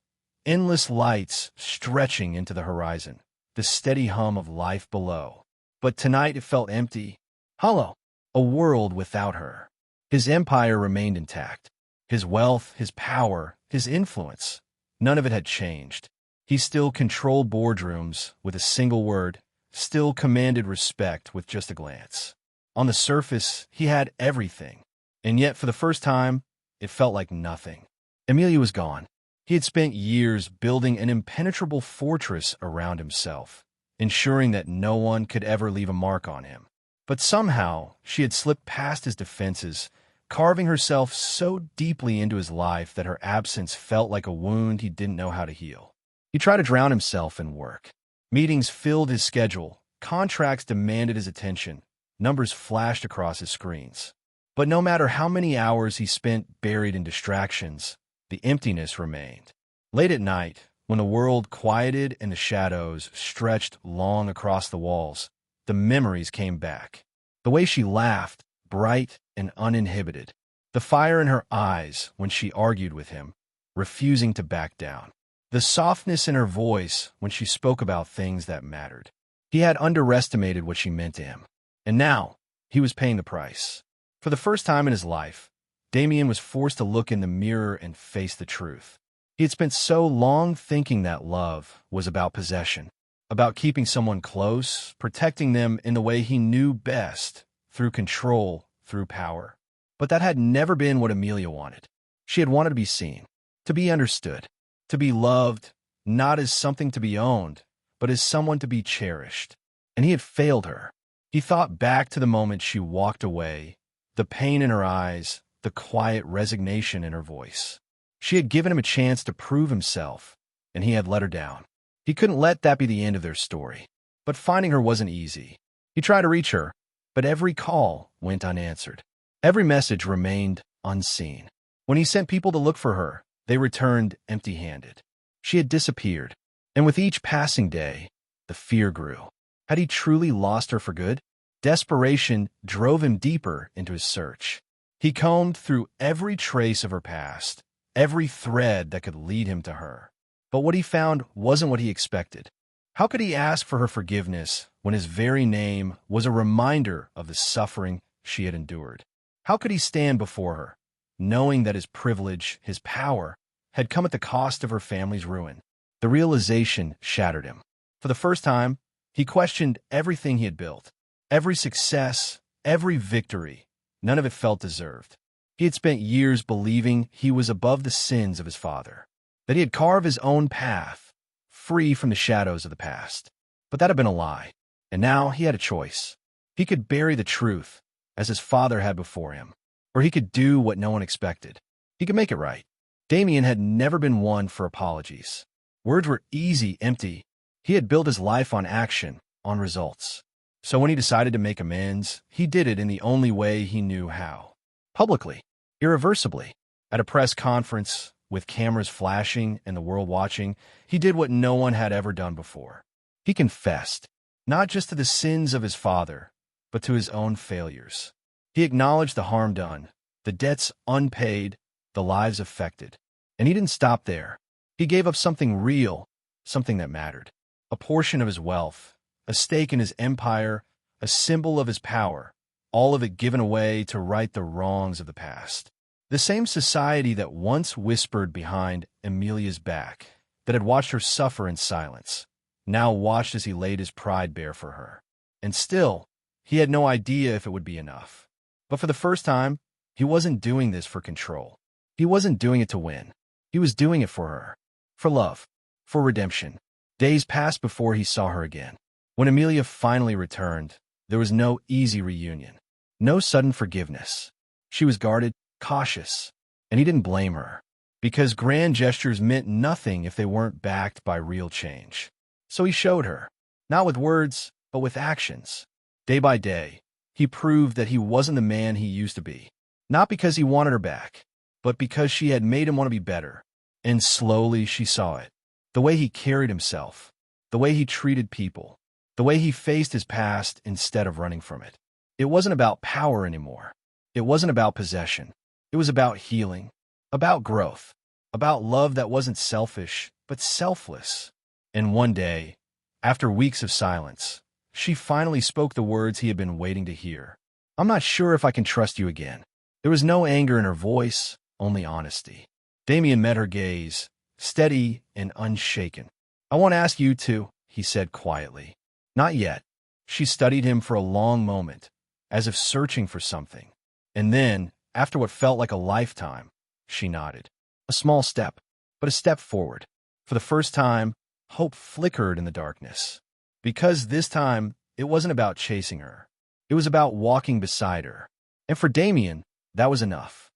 Endless lights stretching into the horizon, the steady hum of life below. But tonight it felt empty, hollow, a world without her. His empire remained intact. His wealth, his power, his influence, none of it had changed. He still controlled boardrooms with a single word, still commanded respect with just a glance. On the surface, he had everything, and yet for the first time, it felt like nothing. Emilia was gone. He had spent years building an impenetrable fortress around himself, ensuring that no one could ever leave a mark on him. But somehow, she had slipped past his defenses, carving herself so deeply into his life that her absence felt like a wound he didn't know how to heal. He tried to drown himself in work. Meetings filled his schedule, Contracts demanded his attention. Numbers flashed across his screens. But no matter how many hours he spent buried in distractions, the emptiness remained. Late at night, when the world quieted and the shadows stretched long across the walls, the memories came back. The way she laughed, bright and uninhibited. The fire in her eyes when she argued with him, refusing to back down. The softness in her voice when she spoke about things that mattered. He had underestimated what she meant to him. And now, he was paying the price. For the first time in his life, Damian was forced to look in the mirror and face the truth. He had spent so long thinking that love was about possession, about keeping someone close, protecting them in the way he knew best, through control, through power. But that had never been what Amelia wanted. She had wanted to be seen, to be understood, to be loved, not as something to be owned, but as someone to be cherished. And he had failed her. He thought back to the moment she walked away, the pain in her eyes, the quiet resignation in her voice. She had given him a chance to prove himself, and he had let her down. He couldn't let that be the end of their story. But finding her wasn't easy. He tried to reach her, but every call went unanswered. Every message remained unseen. When he sent people to look for her, they returned empty-handed. She had disappeared, and with each passing day, the fear grew. Had he truly lost her for good? Desperation drove him deeper into his search. He combed through every trace of her past, every thread that could lead him to her. But what he found wasn't what he expected. How could he ask for her forgiveness when his very name was a reminder of the suffering she had endured? How could he stand before her, knowing that his privilege, his power, had come at the cost of her family's ruin? The realization shattered him. For the first time, he questioned everything he had built. Every success, every victory, none of it felt deserved. He had spent years believing he was above the sins of his father, that he had carved his own path, free from the shadows of the past. But that had been a lie, and now he had a choice. He could bury the truth, as his father had before him, or he could do what no one expected. He could make it right. Damian had never been one for apologies. Words were easy, empty. He had built his life on action, on results. So when he decided to make amends, he did it in the only way he knew how. Publicly, irreversibly. At a press conference, with cameras flashing and the world watching, he did what no one had ever done before. He confessed, not just to the sins of his father, but to his own failures. He acknowledged the harm done, the debts unpaid, the lives affected. And he didn't stop there. He gave up something real, something that mattered. A portion of his wealth, a stake in his empire, a symbol of his power, all of it given away to right the wrongs of the past. The same society that once whispered behind Amelia's back, that had watched her suffer in silence, now watched as he laid his pride bare for her. And still, he had no idea if it would be enough. But for the first time, he wasn't doing this for control. He wasn't doing it to win. He was doing it for her, for love, for redemption. Days passed before he saw her again. When Amelia finally returned, there was no easy reunion, no sudden forgiveness. She was guarded, cautious, and he didn't blame her, because grand gestures meant nothing if they weren't backed by real change. So he showed her, not with words, but with actions. Day by day, he proved that he wasn't the man he used to be, not because he wanted her back, but because she had made him want to be better. And slowly she saw it. The way he carried himself, the way he treated people, the way he faced his past instead of running from it. It wasn't about power anymore. It wasn't about possession. It was about healing, about growth, about love that wasn't selfish, but selfless. And one day, after weeks of silence, she finally spoke the words he had been waiting to hear. "I'm not sure if I can trust you again." There was no anger in her voice, only honesty. Damian met her gaze, steady and unshaken. "I won't ask you to," he said quietly. "Not yet." She studied him for a long moment, as if searching for something. And then, after what felt like a lifetime, she nodded. A small step, but a step forward. For the first time, hope flickered in the darkness. Because this time, it wasn't about chasing her. It was about walking beside her. And for Damian, that was enough.